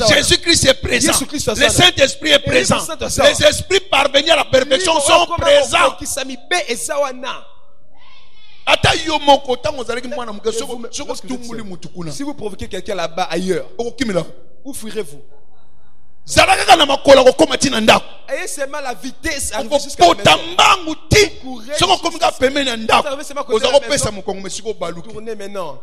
C: Jésus-Christ est présent. Le Saint-Esprit est présent. Les esprits parvenus à la perfection sont présents.
B: Si vous provoquez quelqu'un là-bas ailleurs, où fuirez-vous? Ayez seulement la vitesse à arriver jusqu'à la maison. Tournez maintenant.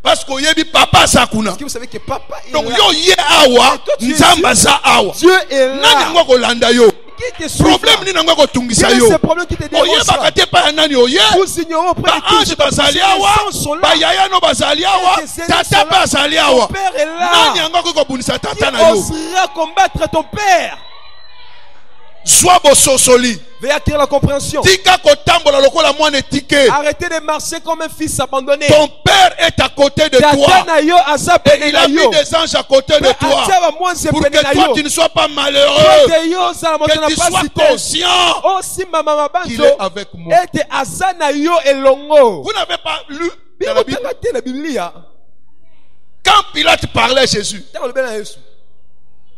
C: Parce que papa sakuna.
B: Vous savez que papa est
C: donc
B: là.
C: yo ye awa, nzamba za awa.
B: Dieu est là.
C: Nani ngwa kolanda yo? Problème ni ngwa kotungisa yo.
B: C'est problème qui te dérange.
C: Oye bakate pa nani oye?
B: Vous ignorez auprès de
C: tous. Ange bazali awa, ba yaya no bazali awa, tata bazali awa.
B: Ton père est là.
C: Nani ngwa kokobunisa tata na yo?
B: Qui osera combattre ton père?
C: Sois bososoli.
B: Veuillez acquérir la compréhension. Arrêtez de marcher comme un fils abandonné.
C: Ton père est à côté de toi. Et il a mis des anges à côté de toi. Pour que toi tu ne sois pas malheureux. Que tu sois conscient qu'il est avec moi. Vous n'avez pas lu dans la Bible? Quand Pilate parlait à Jésus,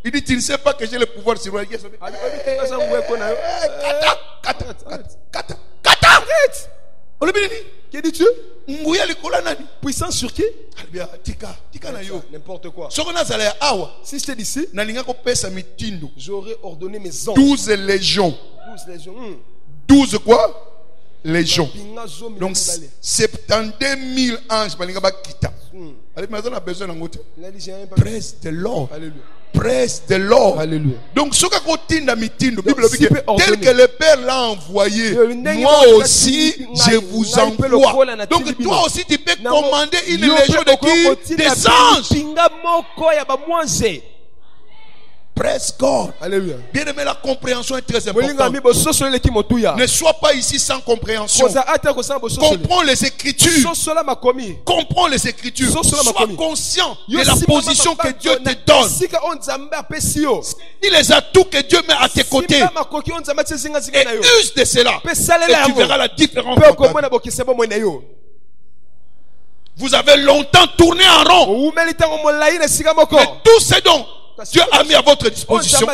C: il dit, tu ne sais pas que j'ai le pouvoir sur moi.
B: Que dis-tu? Puissance sur qui? N'importe quoi. Si j'étais d'ici, j'aurais ordonné mes anges.
C: 12 légions. 12 quoi? Légions. Donc 72 000 anges. Praise the Lord.
B: Alléluia.
C: Praise the Lord.
B: Alléluia.
C: Donc, ce tel que le Père l'a envoyé, moi aussi, je vous envoie. Donc, toi aussi, tu peux commander une légion de qui? Des anges. Praise God.
B: Alléluia.
C: Bien aimé, la compréhension est très importante. Ne sois pas ici sans compréhension. Comprends les Écritures. Comprends les Écritures. Sois conscient de la position que Dieu te donne. Il les atouts que Dieu met à tes côtés. Et use de cela. Et tu verras la différence. Vous avez longtemps tourné en rond. Mais tout ce dont Dieu a mis à votre disposition,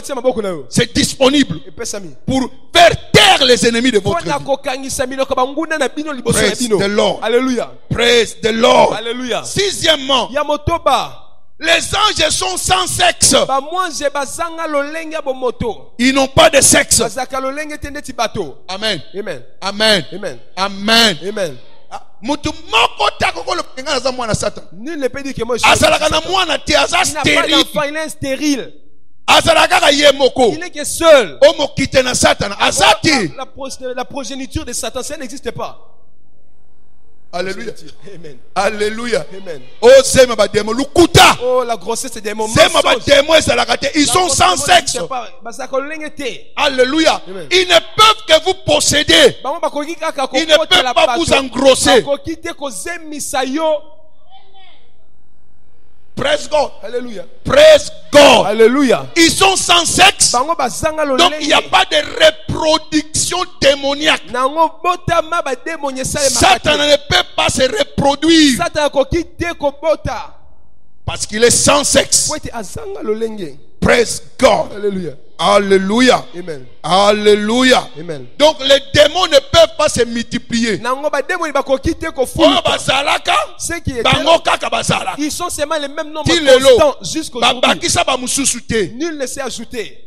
C: c'est disponible pour faire taire les ennemis de votre vie. Praise the Lord.
B: Alléluia.
C: Praise the Lord.
B: Alléluia.
C: Sixièmement, Les anges sont sans sexe. Ils n'ont pas de sexe. Amen.
B: Amen.
C: Amen.
B: Amen.
C: Amen.
B: Amen.
C: Nul ne peut dire que moi je suis
B: stérile.
C: Il
B: n'est que seul.
C: La
B: progéniture de Satan, ça n'existe pas.
C: Alléluia.
B: Amen.
C: Alléluia.
B: Amen.
C: Oh,
B: la grossesse, c'est des moments.
C: Ils sont sans sexe. Alléluia.
B: Amen.
C: Ils ne peuvent que vous posséder. Ils ne peuvent pas vous engrosser. Praise God.
B: Alléluia.
C: Praise God.
B: Alléluia.
C: Ils sont sans sexe. Donc il n'y a pas de reproduction démoniaque. Satan ne peut pas se reproduire. Parce qu'il est sans sexe. Praise God.
B: Alléluia.
C: Alléluia.
B: Amen.
C: Alléluia.
B: Amen.
C: Donc les démons ne peuvent pas se multiplier.
B: Ils sont seulement les mêmes nombres constants jusqu'aujourd'hui. Nul ne s'est ajouté.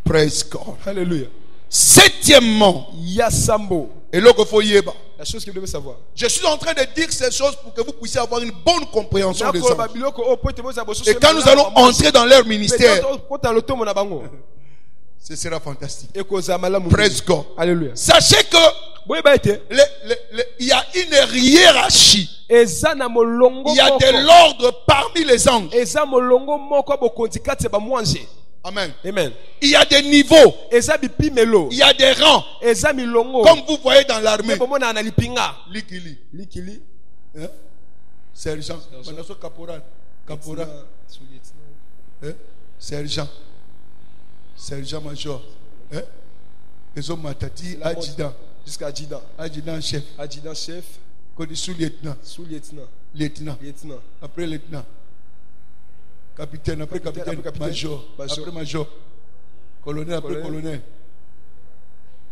C: Praise God.
B: Alléluia.
C: Septièmement,
B: Yasambo.
C: et là qu'il faut y aller.
B: La chose que vous devez savoir.
C: Je suis en train de dire ces choses pour que vous puissiez avoir une bonne compréhension des anges. Et quand nous allons entrer dans leur ministère, ce sera fantastique. Praise God.
B: Alléluia.
C: Sachez que il y a une hiérarchie. Il y a de l'ordre parmi les anges. Amen.
B: Amen.
C: Il y a des niveaux. Il y a des rangs. Comme vous voyez dans l'armée. Likili. Hein? Sergent. Caporal. Caporal. Hein? Sergent. Sergent major. Hein? Les hommes matati. Adjudant.
B: Jusqu'à adjudant.
C: Adjudant chef.
B: Adjudant chef.
C: Sous-lieutenant.
B: Sous-lieutenant.
C: Lieutenant.
B: Lieutenant.
C: Après lieutenant. Capitaine, après capitaine, major, après major, colonel, après colonel,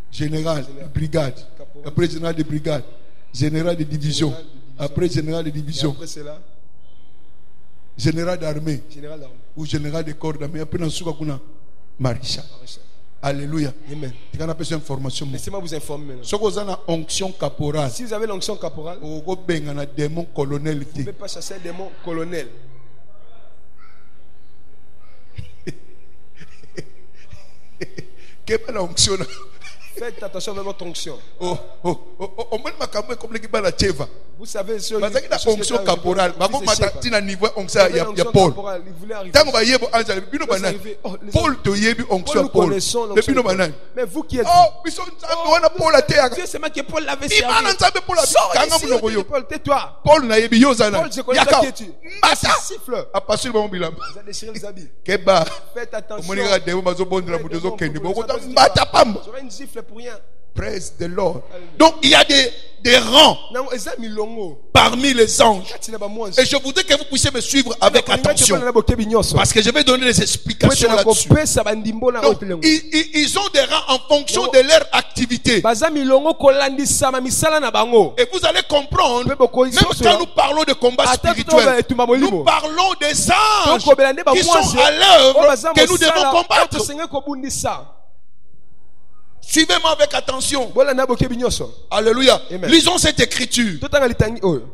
C: général, brigade, après général de brigade, général de division, après général de division, général d'armée, ou général de corps d'armée, après dans soukakuna, maréchal. Alléluia.
B: Amen.
C: Laissez-moi
B: vous informer.
C: Si vous avez l'onction caporale,
B: si vous avez l'onction caporale,
C: vous ne pouvez
B: pas chasser un démon colonel. Faites attention à votre onction. Vous savez, sur
C: onction caporale, Paul.
B: Mais vous qui êtes Dieu c'est moi qui Paul l'avait servi. Tais-toi.
C: Paul n'a pas
B: je connais pas qui es-tu. Siffle. Faites attention. J'aurai une gifle pour rien.
C: Praise the Lord. Donc il y a des rangs parmi les anges. Et je voudrais que vous puissiez me suivre avec attention. Parce que je vais donner des explications là-dessus. Donc, ils ont des rangs en fonction de leur activité. Et vous allez comprendre, même quand nous parlons de combat spirituel, nous parlons des anges qui sont à l'œuvre que nous devons combattre. Suivez-moi avec attention. Alléluia.
B: Amen.
C: Lisons cette écriture.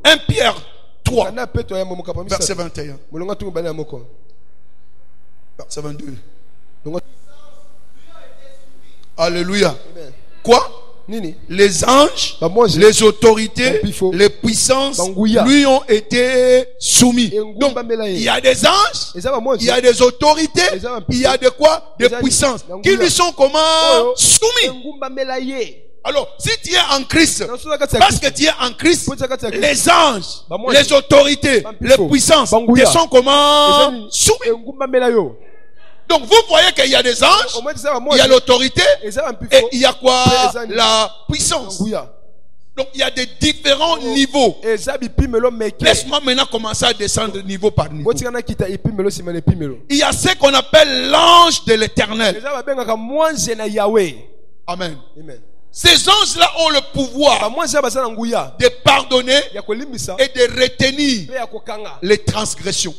C: 1 Pierre 3, verset 21. Verset 22. Alléluia.
B: Amen.
C: Quoi? Les anges, les autorités, les puissances lui ont été soumis. Donc, il y a des anges, il y a des autorités, il y a de quoi? Des puissances qui lui sont comment? Soumis. Alors, si tu es en Christ, parce que tu es en Christ, les anges, les autorités, les puissances te sont comment? Soumis. Donc vous voyez qu'il y a des anges, il y a l'autorité et il y a quoi? La puissance. Donc il y a des différents niveaux. Laisse-moi maintenant commencer à descendre niveau par niveau. Il y a ce qu'on appelle l'ange de l'Éternel. Amen. Ces anges-là ont le pouvoir de pardonner et de retenir les transgressions.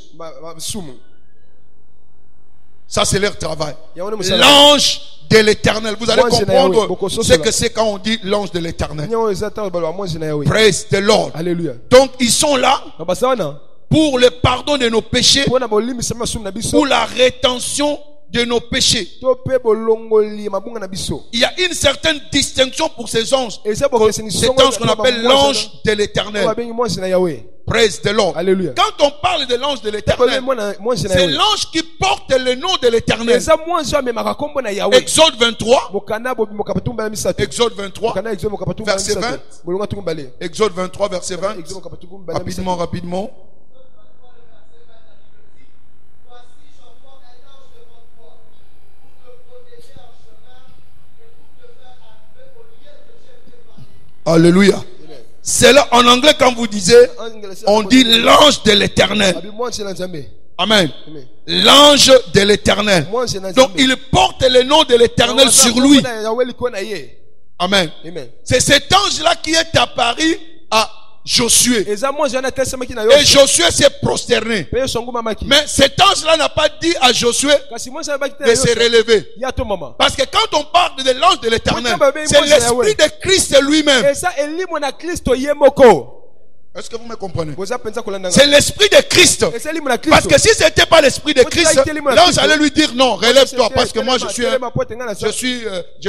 C: Ça, c'est leur travail. L'ange de l'Éternel. Vous allez comprendre ce que c'est quand on dit l'ange de l'Éternel. Praise the Lord. Donc, ils sont là pour le pardon de nos péchés, pour la rétention de nos péchés. Il y a une certaine distinction pour ces anges. Cet ange qu'on appelle l'ange de l'Éternel. Praise the Lord.
B: Alléluia.
C: Quand on parle de l'ange de l'Éternel, c'est l'ange qui porte le nom de l'Éternel. Exode 23. Exode 23. Verset 20. Exode 23, verset 20. Rapidement. Alléluia. C'est là en anglais quand vous disiez, on dit l'ange de l'Éternel. Amen. L'ange de l'Éternel. Donc il porte le nom de l'Éternel sur lui. Amen. C'est cet ange-là qui est apparu à Josué. Et Josué s'est prosterné. Mais cet ange-là n'a pas dit à Josué de se relever. Parce que quand on parle de l'ange de l'Éternel, c'est l'esprit de Christ lui-même. Est-ce que vous me comprenez? C'est l'esprit de Christ. Parce que si ce n'était pas l'esprit de Christ, l'ange allait lui dire non, relève-toi parce que moi je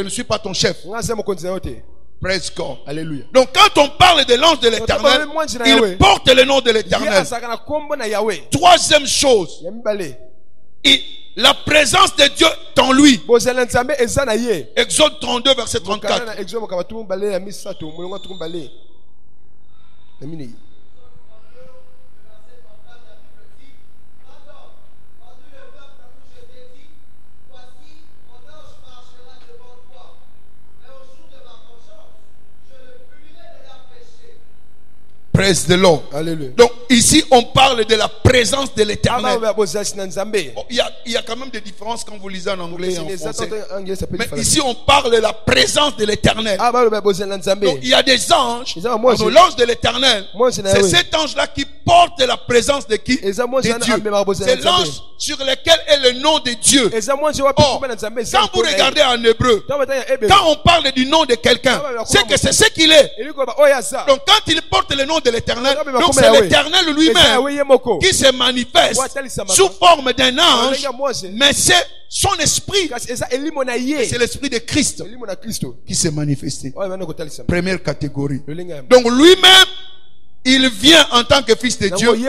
C: ne suis pas ton chef. Praise God.
B: Alléluia.
C: Donc quand on parle de l'ange de l'Éternel, il porte le nom de l'Éternel. Troisième chose, la présence de Dieu dans lui. Exode 32, verset 34. Praise the Lord.
B: Alléluia.
C: Donc ici on parle de la présence de l'Éternel. Il y a quand même des différences quand vous lisez en anglais et en français. Mais ici on parle de la présence de l'Éternel. Donc il y a des anges. L'ange de l'Éternel, c'est cet ange-là qui porte la présence de qui? De Dieu. C'est l'ange sur lequel est le nom de Dieu. Or, quand vous regardez en hébreu, quand on parle du nom de quelqu'un, c'est que c'est ce qu'il est. Donc quand il porte le nom de l'Éternel, donc c'est l'Éternel lui-même qui se manifeste sous forme d'un ange, mais c'est son esprit. C'est l'esprit de Christ qui s'est manifesté. Première catégorie. Donc lui-même, il vient en tant que fils de Dieu. Et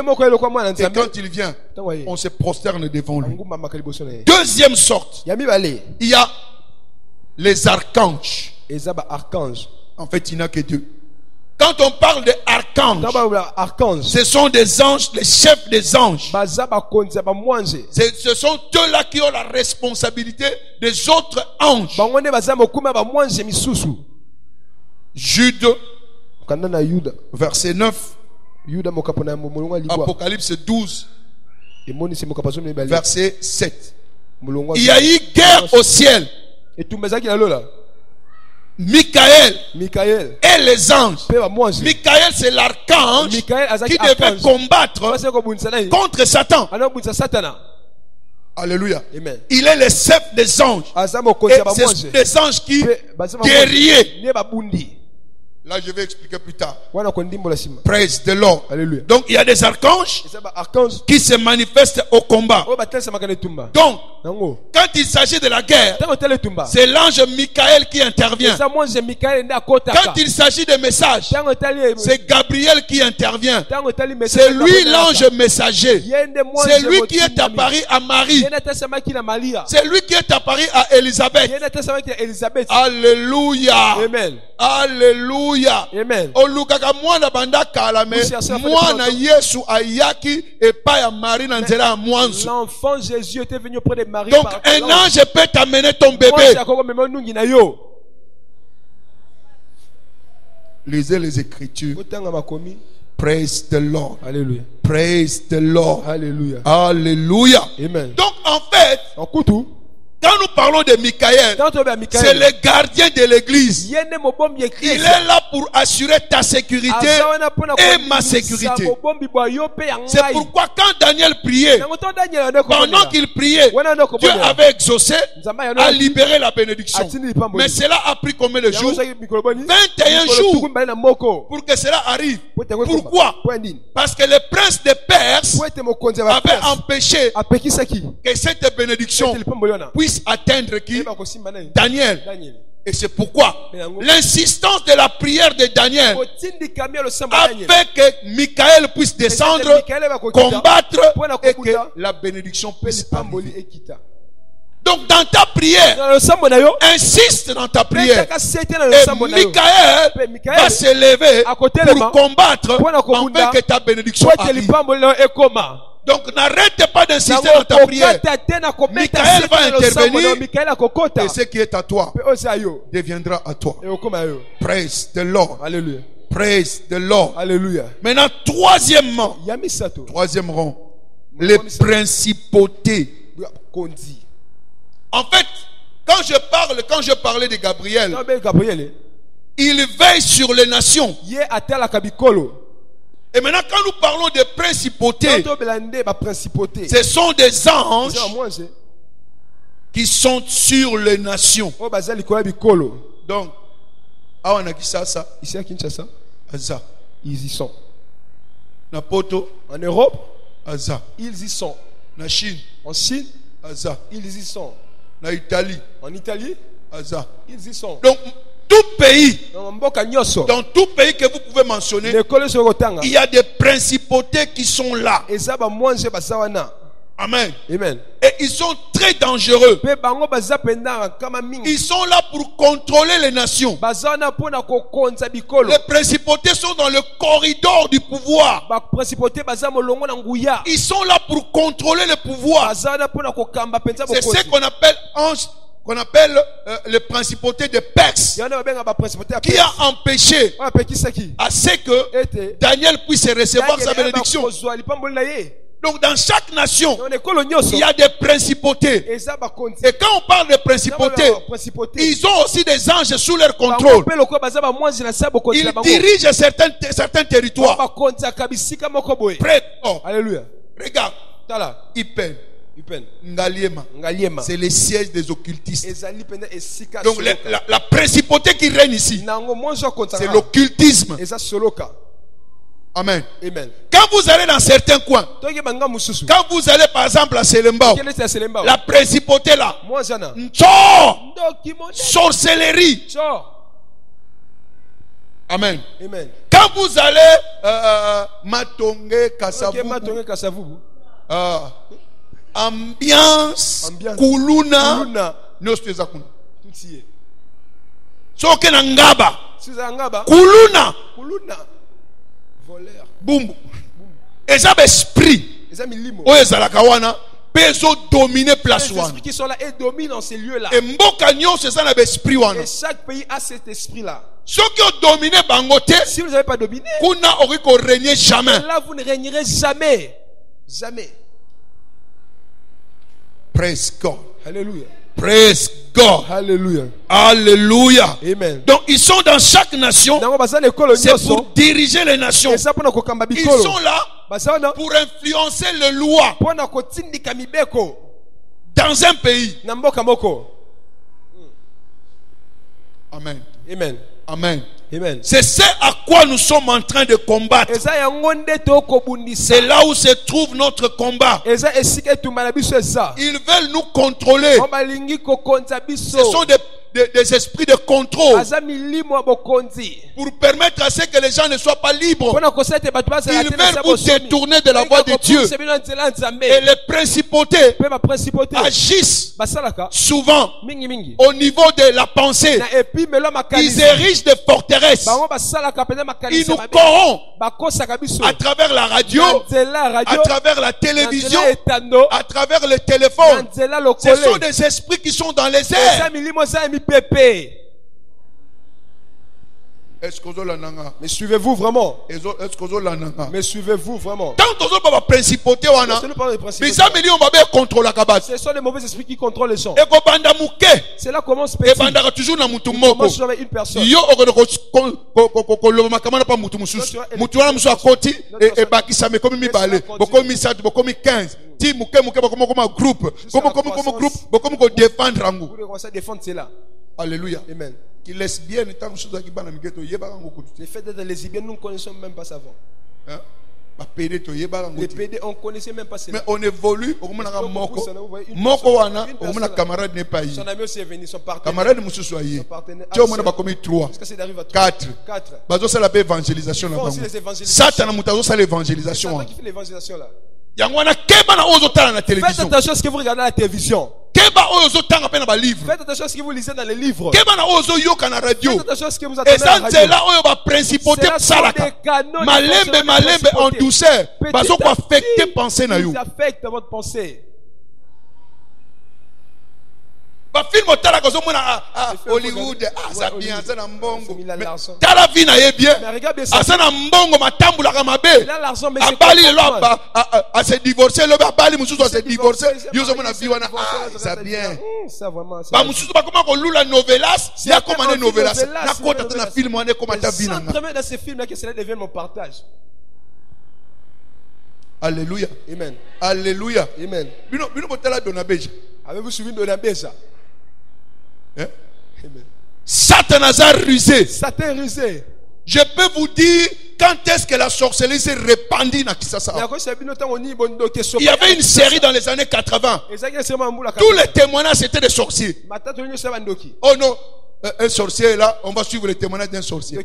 C: quand il vient, on se prosterne devant lui. Deuxième sorte, il y a les archanges. En fait, il n'y en a que deux. Quand on parle d'archanges, ce sont des anges, les chefs des anges. Ce sont eux-là qui ont la responsabilité des autres anges. Jude, verset 9. Apocalypse 12, verset 7. Il y a eu guerre au ciel. Michael et les anges. Michael, c'est l'archange qui devait combattre contre Satan. Alléluia.
B: Amen.
C: Il est le chef des anges. Et c'est des anges qui guerriers. Là, je vais expliquer plus tard. Praise the Lord.
B: Alléluia.
C: Donc, il y a des archanges qui se manifestent au combat. Donc, quand il s'agit de la guerre, c'est l'ange Michael qui intervient. Quand il s'agit des messages, c'est Gabriel qui intervient. C'est lui l'ange messager. C'est lui qui est apparu à Marie. C'est lui qui est apparu à Élisabeth. Alléluia.
B: Amen.
C: Alléluia.
B: Amen.
C: Olukaka mwana bandaka la me mwana Yesu ayaki epa ya Marie na nzela ya mwanzo.
B: L'enfant Jésus était venu auprès de Marie.
C: Donc un ange peut t'amener ton bébé. Lisez les Écritures. Praise the Lord.
B: Alléluia.
C: Praise the Lord.
B: Alléluia.
C: Alléluia.
B: Amen.
C: Donc en fait, quand nous parlons de Michael, c'est le gardien de l'église. Il est là pour assurer ta sécurité et ma sécurité. C'est pourquoi quand Daniel priait, pendant qu'il priait, Dieu avait exaucé à libérer la bénédiction. Mais cela a pris combien de jours? 21 jours pour que cela arrive. Pourquoi? Parce que le prince de Perse avait empêché que cette bénédiction puisse atteindre qui? Daniel. Et c'est pourquoi l'insistance de la prière de Daniel a fait que Michael puisse descendre, combattre et que la bénédiction puisse arriver. Donc dans ta prière, insiste dans ta prière. Et Michael va se lever pour combattre afin que ta bénédiction arrive. Donc n'arrête pas d'insister dans ta prière. Michael va intervenir et ce qui est à toi deviendra à toi. Praise the Lord.
B: Alléluia.
C: Praise the Lord.
B: Alléluia.
C: Maintenant, troisième rang, les principautés. En fait, quand je parlais de Gabriel, il veille sur les nations. Et maintenant, quand nous parlons de principautés, ce sont des anges qui sont sur les nations. Donc,
B: ici à Kinshasa,
C: ils y sont.
B: En Europe,
C: ils
B: y sont.
C: En Chine,
B: ils y sont.
C: En Italie,
B: ils y sont.
C: Donc, tout pays, dans tout pays que vous pouvez mentionner, il y a des principautés qui sont là. Amen. Et ils sont très dangereux. Ils sont là pour contrôler les nations. Les principautés sont dans le corridor du pouvoir. Ils sont là pour contrôler le pouvoir. C'est ce qu'on appelle les principautés de Perse, qui a empêché à ce que Daniel puisse recevoir sa bénédiction. Donc dans chaque nation, il y a des principautés. Et quand on parle de principautés, ils ont aussi des anges sous leur contrôle. Ils dirigent certains territoires. Près.
B: Alléluia.
C: Regarde. Ipen. Ngaliema. C'est le siège des occultistes. Donc la principauté qui règne ici, c'est l'occultisme. Amen. Quand vous allez dans certains coins, quand vous allez par exemple à Selembao, la principauté là, sorcellerie. Amen. Quand vous allez Matonge Kasavubu, ambiance kuluna soke na ngaba kuluna bumbu eza esprit oyo ezalaka wana pe ezo dominer place wana.
B: Les esprits qui sont là et dominent dans ces lieux là.
C: Et mboka nyonso eza na esprit wana.
B: Et chaque pays a cet esprit là.
C: Soki o dominer bango te,
B: si vous n'avez pas dominé,
C: kuna ori ko régner jamais.
B: Là vous ne régnerez jamais. Jamais.
C: Praise God.
B: Alléluia.
C: Praise God.
B: Alléluia.
C: Alléluia.
B: Amen.
C: Donc ils sont dans chaque nation. C'est pour diriger les nations. Ils sont là pour influencer les lois dans un pays. Amen.
B: Amen.
C: Amen.
B: Amen.
C: C'est ce à quoi nous sommes en train de combattre. C'est là où se trouve notre combat. Ils veulent nous contrôler. Ce sont des esprits de contrôle pour permettre à ce que les gens ne soient pas libres. Ils veulent vous détourner de la voie de Dieu. Et les principautés agissent souvent au niveau de la pensée. Ils érigent des forteresses. Ils nous corrompent à travers la radio, à travers la télévision, à travers le téléphone. Ce sont des esprits qui sont dans les airs.
B: Mais suivez-vous vraiment? Mais suivez-vous vraiment? Ce sont les mauvais esprits qui contrôlent les gens. Cela commence petit. Commence avec une personne.
C: Alléluia.
B: Amen.
C: Qui lesbienne tant que
B: Les faits d'être lesbiennes, nous ne connaissons même pas ça avant. Les PD, on ne connaissait même pas ça.
C: Mais on évolue, on a un camarade n'est pas
B: son ami aussi est venu, son partenaire.
C: Camarade nous soyez. Tu as commis 3, 4. Bazo ça la évangélisation là. Satan mutazo ça l'évangélisation.
B: Qui fait l'évangélisation là?
C: Faites
B: attention à ce que vous regardez à la télévision.
C: Faites
B: attention à ce que vous lisez dans les livres.
C: Faites attention
B: à ce que vous attendez à la radio.
C: Malembe en douceur. Parce qu'on affecte pensée na yo.
B: Ils affectent votre pensée.
C: Film Hollywood, ça bien, ça na mbongo. Tala vie na ye bien. Ça na mbongo matambula kama be. Abali lo a se divorcer, lo abali mususu a se divorcer. Yo zo mona vie wana, ça bien.
B: Ça vraiment.
C: Ba mususu ba koma ko lula novelas, ya koma na novelas. Na kota na film wana koma ta vie na.
B: C'est dans ces films là que cela devient mon partage.
C: Alléluia.
B: Amen.
C: Alléluia.
B: Amen.
C: Bino botala Donabeja.
B: Avez-vous suivi Donabeja?
C: Satan a rusé.
B: Satan rusé.
C: Je peux vous dire quand est-ce que la sorcellerie s'est répandue dans Kisasa. Il y avait une série dans les années 80. Tous les témoignages étaient des sorciers. Oh non, un sorcier là, on va suivre les témoignages d'un sorcier.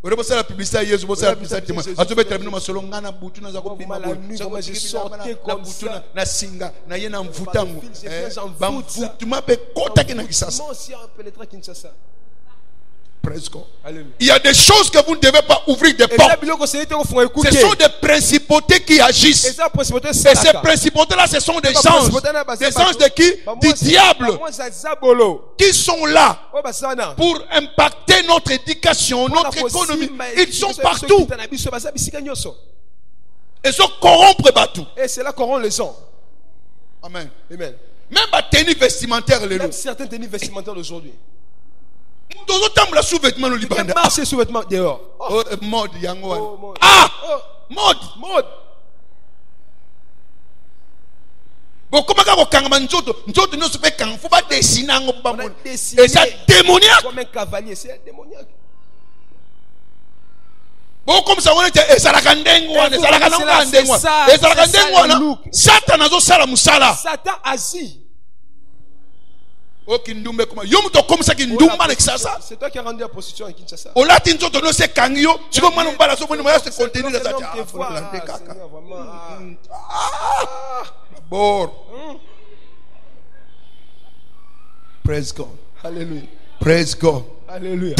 C: Vous avez la publicité hier, vous avez la publicité. Vous avez terminé ma solo ngana butu na zako bima bo.
B: J'ai sorti comme ça.
C: Na singa, na yena mvutango. Ba mvutuma pe kota ke na Kisasa. Presque. Il y a des choses que vous ne devez pas ouvrir des portes. Ce sont des principautés qui agissent. Et ces principautés-là, ce sont des anges. Des anges de qui? Du diable. Qui sont là pour impacter notre éducation, notre économie. Ils sont partout. Ils sont corrompre partout.
B: Et cela corrompt les gens.
C: Amen.
B: Amen.
C: Même la tenue vestimentaire.
B: Même certaines tenues vestimentaires d'aujourd'hui.
C: Sous-vêtements
B: marcher sous-vêtements dehors.
C: Oh, mode yango. Ah, mode. Bon, comment on kangama njoto ne se fait quand faut pas dessiner en bas. Et ça démoniaque.
B: Comme un cavalier, c'est démoniaque.
C: Bon, comme ça on était et ça la kandengwa, et ça la kandengwa, et ça la kandengwa. Satan azo sala musala.
B: Satan agit.
C: C'est toi
B: qui as rendu la position à Kinshasa.
C: Praise God.
B: Alléluia.
C: Praise God.
B: Alléluia.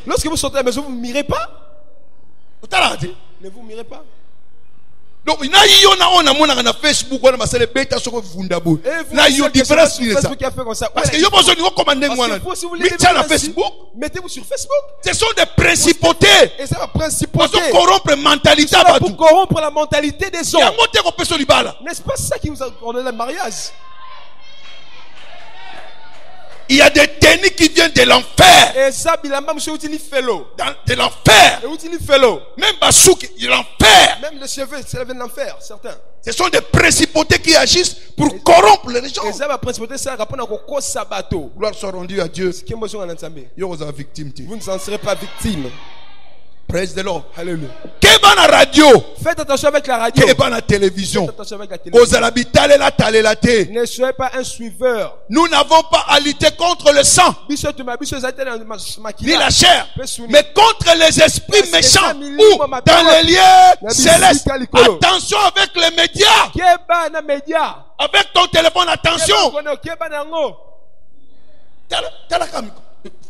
B: Lorsque vous sortez de la maison, vous ne mirez pas. Ne vous mirez pas.
C: Donc il y a na Facebook on a basé bêta sur vundabo na yo différence parce que yo besoin de commander moi na Facebook,
B: mettez-vous sur Facebook.
C: Ce sont des principautés
B: et ça va principauté
C: pour corrompre mentalité
B: pour corrompre la mentalité des gens. N'est-ce pas ça qui vous a ordonné le mariage?
C: Il y a des tenues qui viennent de l'enfer.
B: Et ça,
C: de l'enfer. Même Basouk, de l'enfer.
B: Même les cheveux, ça vient de l'enfer, certains.
C: Ce sont des principautés qui agissent pour corrompre les gens. Gloire soit rendue à Dieu.
B: Vous ne serez pas victime.
C: Praise the Lord.
B: Alléluia.
C: Keba radio.
B: Faites attention avec la radio.
C: Keba na télévision.
B: Faites attention avec la télévision. Ne soyez pas un suiveur.
C: Nous n'avons pas à lutter contre le sang ni la chair, mais contre les esprits méchants ou dans les lieux célestes. Attention avec les médias. Avec ton téléphone, attention.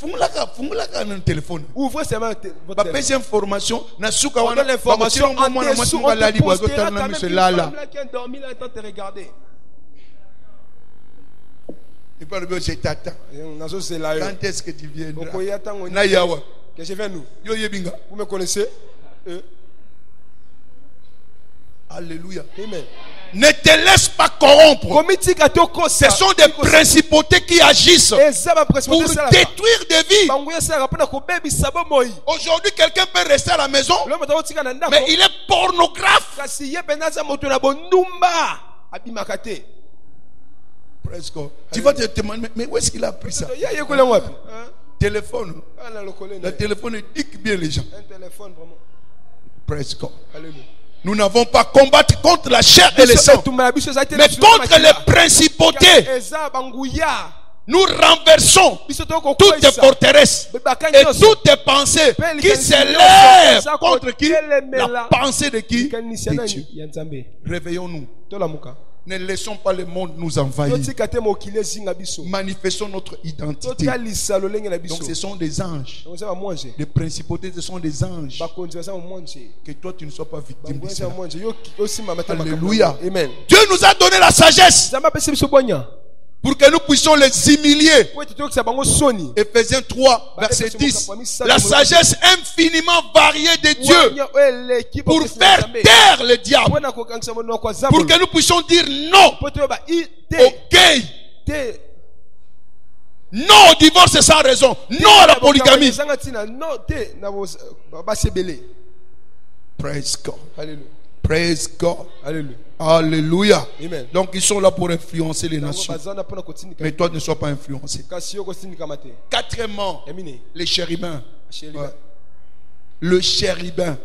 C: Fungulaka na téléphone.
B: Ouvrez seulement votre
C: téléphone. Information na suka wana
B: l'information en dessous. On te postera ta même femme là qui a dormi là et te regarder.
C: Il parle bien, je t'attends. Quand est-ce que tu viendras?
B: Que je viens nous.
C: Yo yebinga.
B: Vous me connaissez?
C: Alléluia.
B: Amen.
C: Ne te laisse pas corrompre. Ce sont des principautés qui agissent pour détruire des vies. Aujourd'hui, quelqu'un peut rester à la maison, mais il est pornographe. Presque. Tu vas te demander, mais où est-ce qu'il a pris ça? Téléphone. Le téléphone éduque bien les gens. Presque.
B: Alléluia.
C: Nous n'avons pas combattu contre la chair et le sang, mais contre les principautés. Nous renversons toutes les forteresses et toutes les pensées qui s'élèvent contre qui? La pensée de qui? De Dieu. Réveillons-nous. Ne laissons pas le monde nous envahir. Manifestons notre identité. Donc ce sont des anges. Les principautés, ce sont des anges. Que toi tu ne sois pas victime de ça. Alléluia.
B: Amen.
C: Dieu nous a donné la sagesse pour que nous puissions les humilier. Ephésiens 3, verset 10. La sagesse infiniment variée de Dieu pour faire taire le diable. Pour que nous puissions dire non au gay. Non au divorce sans raison. Non à la polygamie. Praise God.
B: Alléluia.
C: Praise God.
B: Alléluia.
C: Alléluia.
B: Amen.
C: Donc ils sont là pour influencer les nations. Mais toi ne sois pas influencé. Quatrièmement, les chérubins. Ouais. Le chérubin.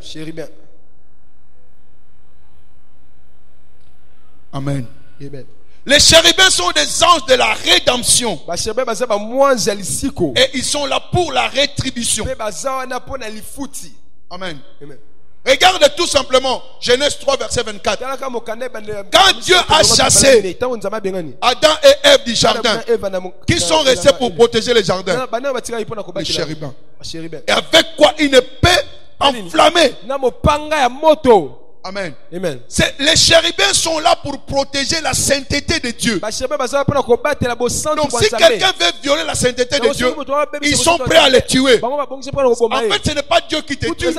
C: Amen.
B: Amen.
C: Les chérubins sont des anges de la rédemption. Et ils sont là pour la rétribution. Amen.
B: Amen.
C: Regarde tout simplement Genèse 3 verset 24. Quand Dieu a chassé Adam et Ève du jardin, qui sont restés pour protéger le jardin? Les chérubins. Et avec quoi? Une épée enflammée. Amen.
B: Amen.
C: Les chérubins sont là pour protéger la sainteté de Dieu. Donc si quelqu'un veut violer la sainteté de Dieu, ils sont prêts à les tuer. En fait, ce n'est pas Dieu qui te tue,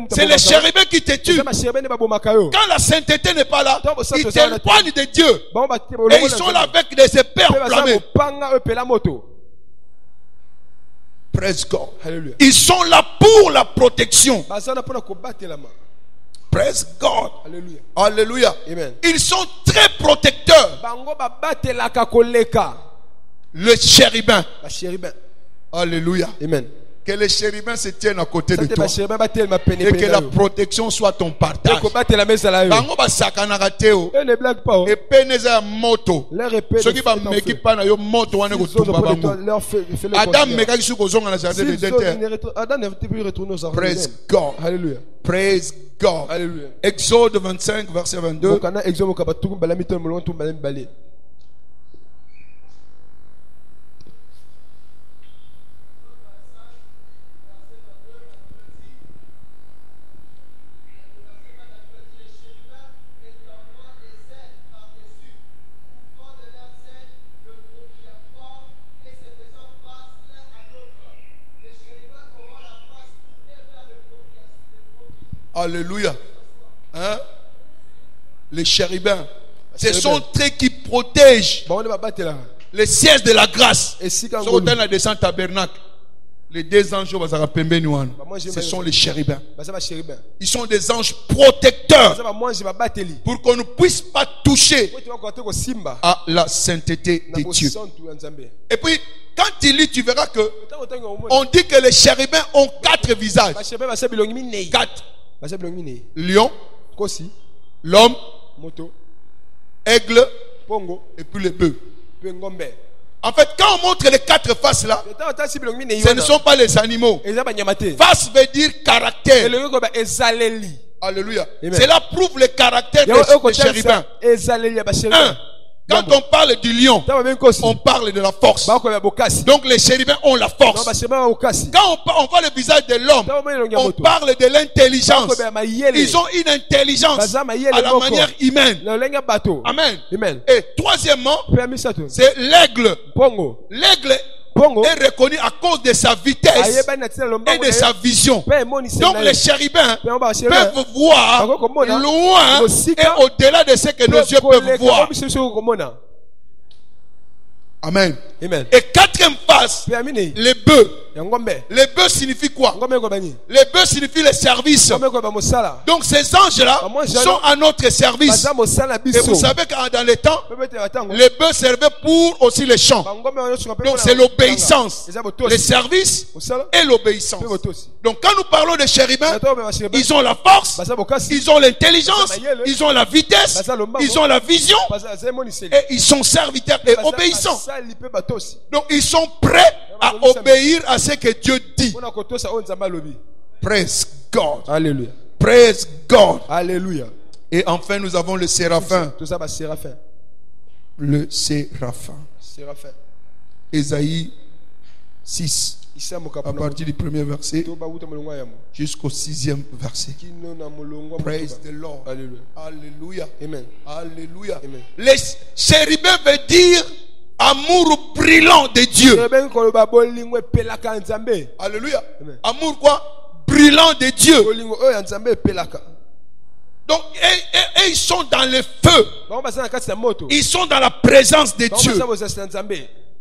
C: c'est les chérubins qui te tuent. Quand la sainteté n'est pas là, ils t'éloignent de Dieu. Et ils sont là avec des épées enflammées. Praise God. Ils sont là pour la protection. Praise God.
B: Alléluia.
C: Alléluia.
B: Amen.
C: Ils sont très protecteurs. Le chérubin. Alléluia.
B: Amen.
C: Que les chérubins se tiennent à côté de toi. Et que la protection soit ton partage. Bango ba sakanaka te o. Epée neza moto. Soki ba meki pa na yo moto wana kotumba bango. Adam mekaki su kozonga na jardin de Éden. Praise God.
B: Alléluia.
C: Praise God.
B: Alléluia.
C: Exode 25 verset 22. Alléluia. Hein? Les chérubins. Ce sont traits qui protègent les sièges de la grâce. Ce les deux anges, ce sont les chérubins. Ils sont des anges protecteurs pour qu'on ne puisse pas toucher à la sainteté de Dieu. Et puis, quand tu lis, tu verras que on dit que les chérubins ont 4 visages. 4. Lion, l'homme, aigle, et puis le bœuf. En fait, quand on montre les 4 faces là, ce ne sont pas les animaux. Face veut dire caractère. Alléluia. Cela prouve le caractère des chérubins. 1. Quand on parle du lion, on parle de la force. Donc les chérubins ont la force. Quand on voit le visage de l'homme, on parle de l'intelligence. Ils ont une intelligence à la manière humaine. Amen. Et troisièmement, c'est l'aigle. L'aigle est reconnu à cause de sa vitesse et de sa vision. Donc les chérubins peuvent voir loin et au-delà de ce que nos yeux peuvent voir. Amen. Et quatrième phase, les bœufs. Les bœufs signifient quoi? Les bœufs signifient le service. Donc ces anges-là sont à notre service. Et vous savez que dans les temps, les bœufs servaient pour aussi les champs. Donc c'est l'obéissance, le service et l'obéissance. Donc quand nous parlons de chérubins, ils ont la force, ils ont l'intelligence, ils ont la vitesse, ils ont la vision et ils sont serviteurs et obéissants. Donc ils sont prêts à obéir à ce que Dieu dit. Praise God.
B: Alléluia.
C: Praise God.
B: Alléluia.
C: Et enfin nous avons le séraphin. Le séraphin. Ésaïe 6. À partir du premier verset jusqu'au 6e verset. Praise the Lord.
B: Alléluia.
C: Alléluia.
B: Amen.
C: Alléluia.
B: Amen.
C: Les chérubins veut dire amour brillant de Dieu. Alléluia.
B: Amen.
C: Amour quoi? Brillant de Dieu. Donc, et ils sont dans le feu. Ils sont dans la présence de Dieu.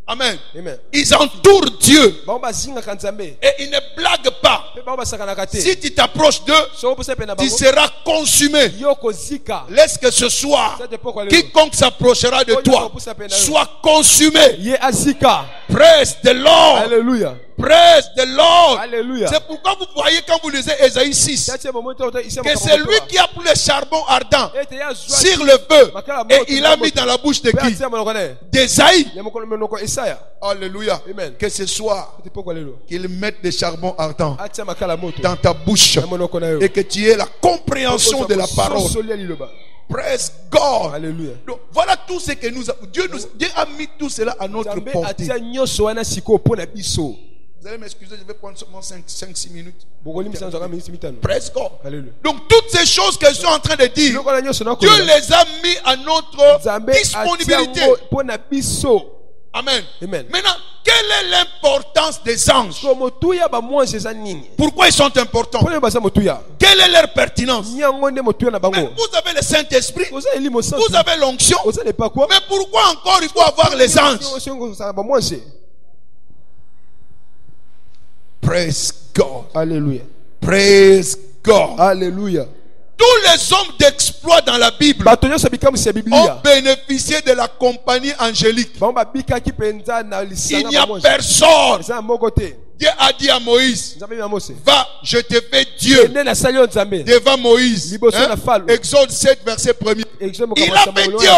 C: Amen.
B: Amen.
C: Ils entourent Dieu. Et ils ne blaguent pas. Si tu t'approches d'eux, tu seras consumé. Laisse que ce soir, quiconque s'approchera de toi soit consumé. Praise the Lord.
B: Alléluia.
C: Praise the Lord.
B: Alléluia.
C: C'est pourquoi vous voyez quand vous lisez Ésaïe 6 que c'est lui qui a pris le charbon ardent sur le feu et il a mis dans la bouche de qui? D'Ésaïe. Alléluia.
B: Amen.
C: Que ce soir qu'il mette des charbons ardents dans ta bouche et que tu aies la compréhension de la parole. Praise God.
B: Alléluia.
C: Donc, voilà tout ce que nous avons. Dieu a mis tout cela à notre portée. Vous allez m'excuser, je vais prendre seulement 5-6 minutes. Praise God.
B: Alléluia.
C: Donc toutes ces choses que je suis en train de dire, Dieu les a mis à notre disponibilité. Amen.
B: Amen.
C: Maintenant, quelle est l'importance des anges? Pourquoi ils sont importants? Quelle est leur pertinence? Mais vous avez le Saint-Esprit, vous avez l'onction. Mais pourquoi encore il faut avoir les anges? Praise God.
B: Alléluia.
C: Praise God.
B: Alléluia.
C: Tous les hommes d'exploit dans la Bible ont bénéficié de la compagnie angélique. Il n'y a personne. Dieu a dit à Moïse, va, je te fais Dieu devant Moïse. Exode 7, verset 1er. Il a fait Dieu.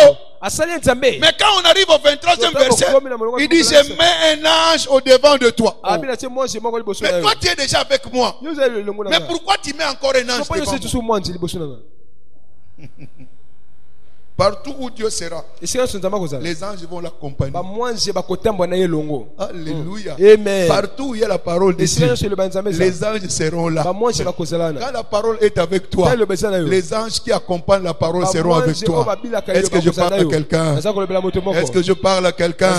C: Mais quand on arrive au 23e verset, il dit, je mets un ange au devant de toi. Oh. Mais toi, tu es déjà avec moi. Mais pourquoi tu mets encore un ange devant moi? Partout où Dieu sera, les anges vont l'accompagner. Alléluia.
B: Amen.
C: Partout où il y a la parole de Dieu, les anges seront là. Quand la parole est avec toi, les anges qui accompagnent la parole seront avec toi. Est-ce que je parle à quelqu'un? Est-ce que je parle à quelqu'un?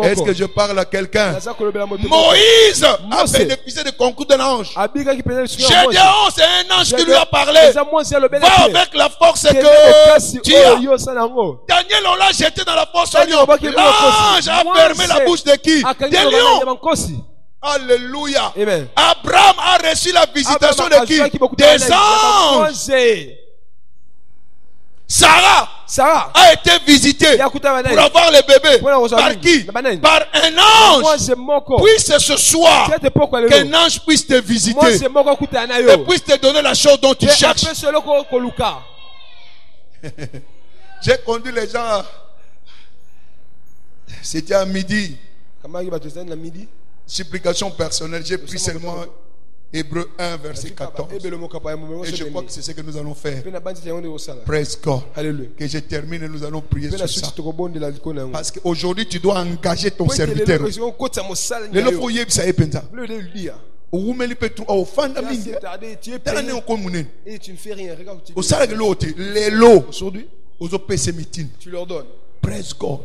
C: Est-ce que je parle à quelqu'un? Moïse a bénéficié du concours de l'ange. Gédéon, c'est un ange qui lui a parlé. Va avec la force que tu as. Daniel, on l'a jeté dans la fosse au lion. L'ange a fermé la bouche de qui? Des lions. Alléluia.
B: Amen.
C: Abraham a reçu la visitation de qui? Des anges. Sarah a été visitée pour avoir le bébé. Par qui? Par un ange. Puisse ce soir qu'un ange puisse te visiter et puisse te donner la chose dont tu cherches. J'ai conduit les gens. C'était à midi. Supplication personnelle. J'ai pris seulement Hébreux 1, verset 14. Et je crois que c'est ce que nous allons faire. Praise God. Que je termine et nous allons prier sur ça. Parce qu'aujourd'hui, tu dois engager ton serviteur.
B: Et tu ne fais rien.
C: Aujourd'hui, tu leur donnes.
B: Praise God.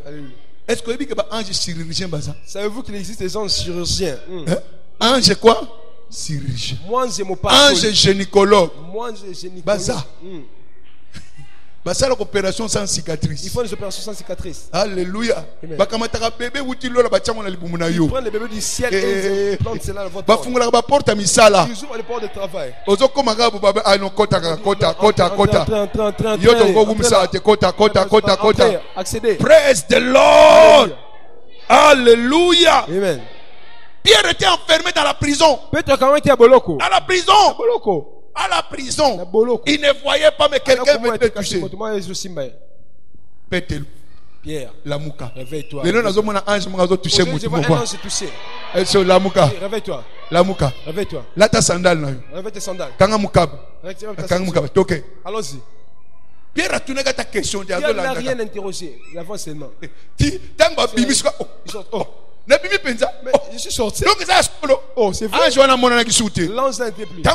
B: Est-ce que vous
C: savez-vous qu'il existe des anges chirurgiens?
B: Ange quoi? Chirurgien. Ange gynécologue. Baza. L'opération sans cicatrice.
C: Ils font des opérations sans cicatrice.
B: Alléluia.
C: Ils prennent les bébés du ciel et ils plantent cela dans votre porte. Ils ouvrent les portes de travail. Accédez.
B: Praise the Lord. Alléluia.
C: Amen.
B: Pierre était enfermé dans la prison. À la prison. À la prison. Il ne voyait pas, mais quelqu'un venait le toucher.
C: Pierre,
B: réveille-toi.
C: Réveille-toi. Réveille-toi.
B: Là, ta sandale.
C: Réveille tes sandales. Allons-y.
B: Pierre a tourné ta question.
C: Pierre n'a rien interrogé. Il avance seulement.
B: Mais
C: je suis sorti.
B: Oh, c'est vrai.
C: L'ange n'était plus. Tu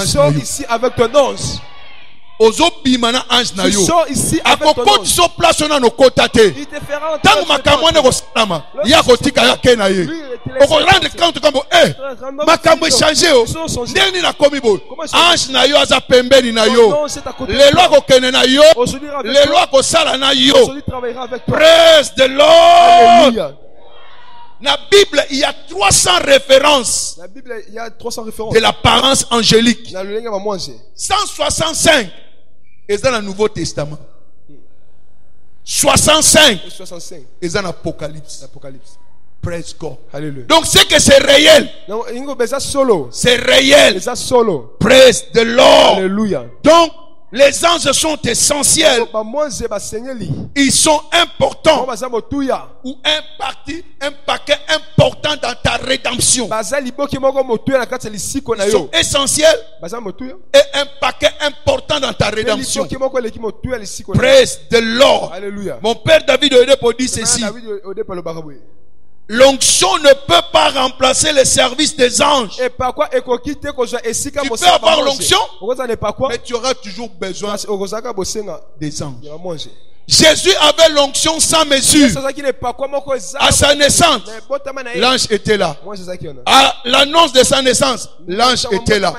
C: sors ici avec ton ange. Tu sors ici avec ton ange. Il te fera
B: Praise the Lord. La Bible, il y a 300 références.
C: La Bible, il y a 300 références
B: de l'apparence angélique.
C: 165
B: et dans le Nouveau Testament. 65 et dans l'Apocalypse. Praise God.
C: Hallelujah.
B: Donc c'est que c'est réel. C'est réel. Praise the Lord.
C: Alléluia.
B: Donc les anges sont essentiels. Ils sont importants. Ou un paquet important dans ta rédemption. Ils sont essentiels. Et un paquet important dans ta rédemption. Praise the Lord.
C: Alléluia.
B: Mon père David Oyedepo dit ceci. L'onction ne peut pas remplacer le service des anges. Tu peux avoir l'onction, mais tu auras toujours besoin des anges. Jésus avait l'onction sans mesure. À sa naissance, l'ange était là. À l'annonce de sa naissance, l'ange était là.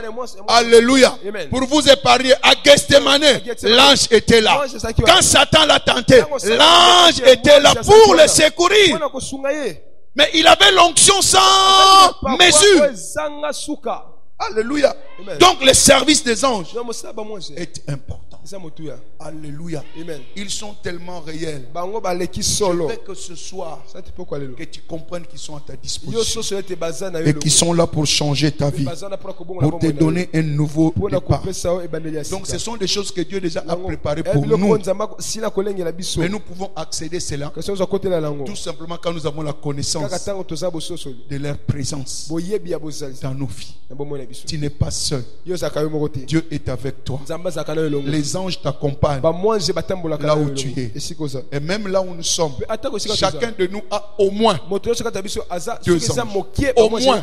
B: Alléluia. Pour vous épargner, à Gethsemane, l'ange était là. Quand Satan l'a tenté, l'ange était là pour le secourir. Mais il avait l'onction sans mesure. Alléluia. Donc le service des anges est important. Alléluia.
C: Amen.
B: Ils sont tellement réels. Je veux que ce soir, que tu comprennes qu'ils sont à ta disposition et qu'ils sont là pour changer ta vie, pour te donner un nouveau départ. Donc ce sont des choses que Dieu déjà a préparées pour nous. Mais nous pouvons accéder à cela tout simplement quand nous avons la connaissance de leur présence dans nos vies. Tu n'es pas seul. Dieu est avec toi. Les anges t'accompagnent là où tu es. Et même là où nous sommes, chacun de nous a au moins 2 anges. Au moins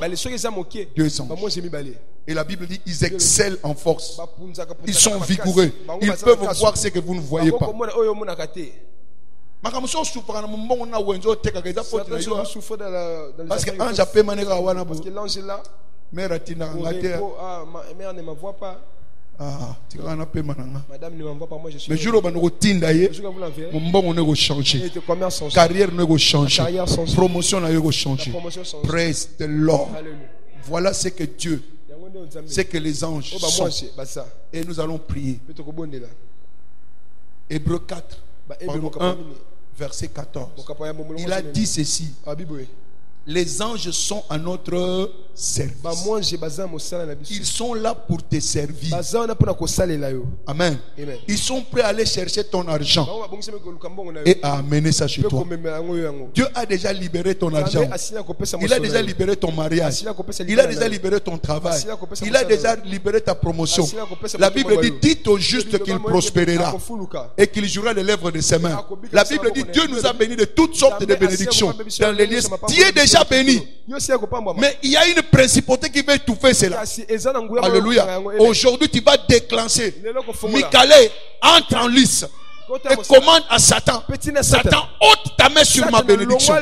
B: 2 anges. Et la Bible dit ils excellent en force. Ils sont vigoureux. Ils peuvent voir ce que vous ne voyez pas. Parce que
C: l'ange est là. Mère ne m'envoie pas. Madame ne m'envoie pas, moi je suis.
B: Mais jour où mon carrière ne changer, promotion ne changer. Praise the Lord. Voilà ce que Dieu, c'est que les anges sont. Et nous allons prier. Hébreux 4, 1, verset 14. Il a dit ceci.
C: Les anges sont à notre service. Ils sont là pour te servir. Amen. Ils sont prêts à aller chercher ton argent et à amener ça chez toi. Dieu a déjà libéré ton argent. Il a déjà libéré ton mariage. Il a déjà libéré ton travail. Il a déjà libéré ta promotion. La Bible dit, dites au juste qu'il prospérera et qu'il jouera les lèvres de ses mains. La Bible dit, Dieu nous a bénis de toutes sortes de bénédictions dans les lieux. Tu es déjà béni. Mais il y a une principauté qui va étouffer cela. Alléluia. Aujourd'hui, tu vas déclencher. Michael entre en lice et commande à Satan. Satan, ôte ta main sur ma bénédiction.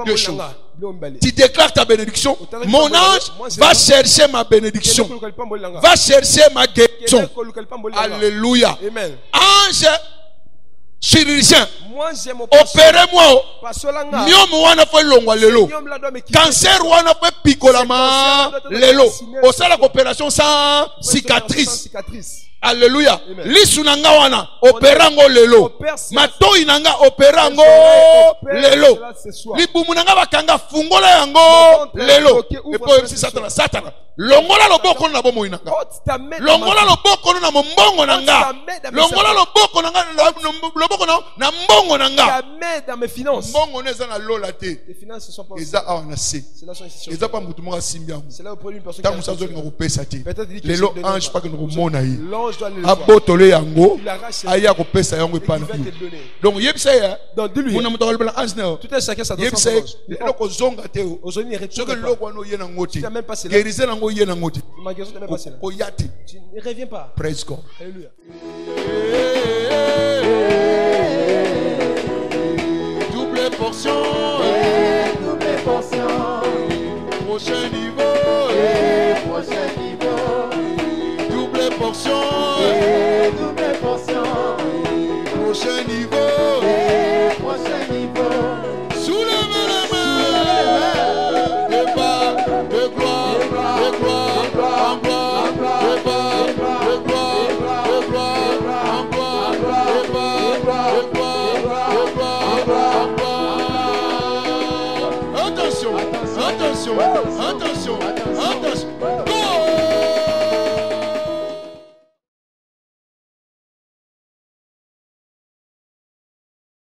C: Deux choses. Tu déclares ta bénédiction. Mon ange va chercher ma bénédiction. Va chercher ma guérison. Alléluia. Ange chirurgien, opérez-moi. Miom wana fe longwa lelo. Cancer wana fe pikolama lelo. Osala opération sans cicatrice. Alléluia. Lisunanga wana opérango lelo. Matoi nanga opérango lelo. Libumunanga bakanga fungola yango lelo. Epo si satana. Longola loboko na bomo inanga. Longola loboko na mbongo nanga. Longola loboko nanga loboko na mbongo nanga.
B: Dans mes finances.
C: Mbongo neza na lola te.
B: Les finances ne sont pas.
C: Eza awana se. Eza pa mutu mo simbiango.
B: C'est là pour une personne.
C: Ta musazo ngo pesa te. Lelo ange pa que ngo mona yi. Abotole yango. Aya ko pesa yango epana. Donc yebisa ya. Donc dis-lui. Mona mutu kolbela ange ne. Tout est chacun sa doit. Yebisa lelo ko zonga te o. Ozoni retourne. Ce que loko wana yena ngoti. Guérison nango yena ngoti.
B: Ma guérison n'est même pas celle-là.
C: Ko yati.
B: Tu ne reviens pas.
C: Praise God.
B: Alléluia.
A: Double portion. Double portion. Prochain niveau. Prochain niveau. Double portion. Double portion. Prochain niveau.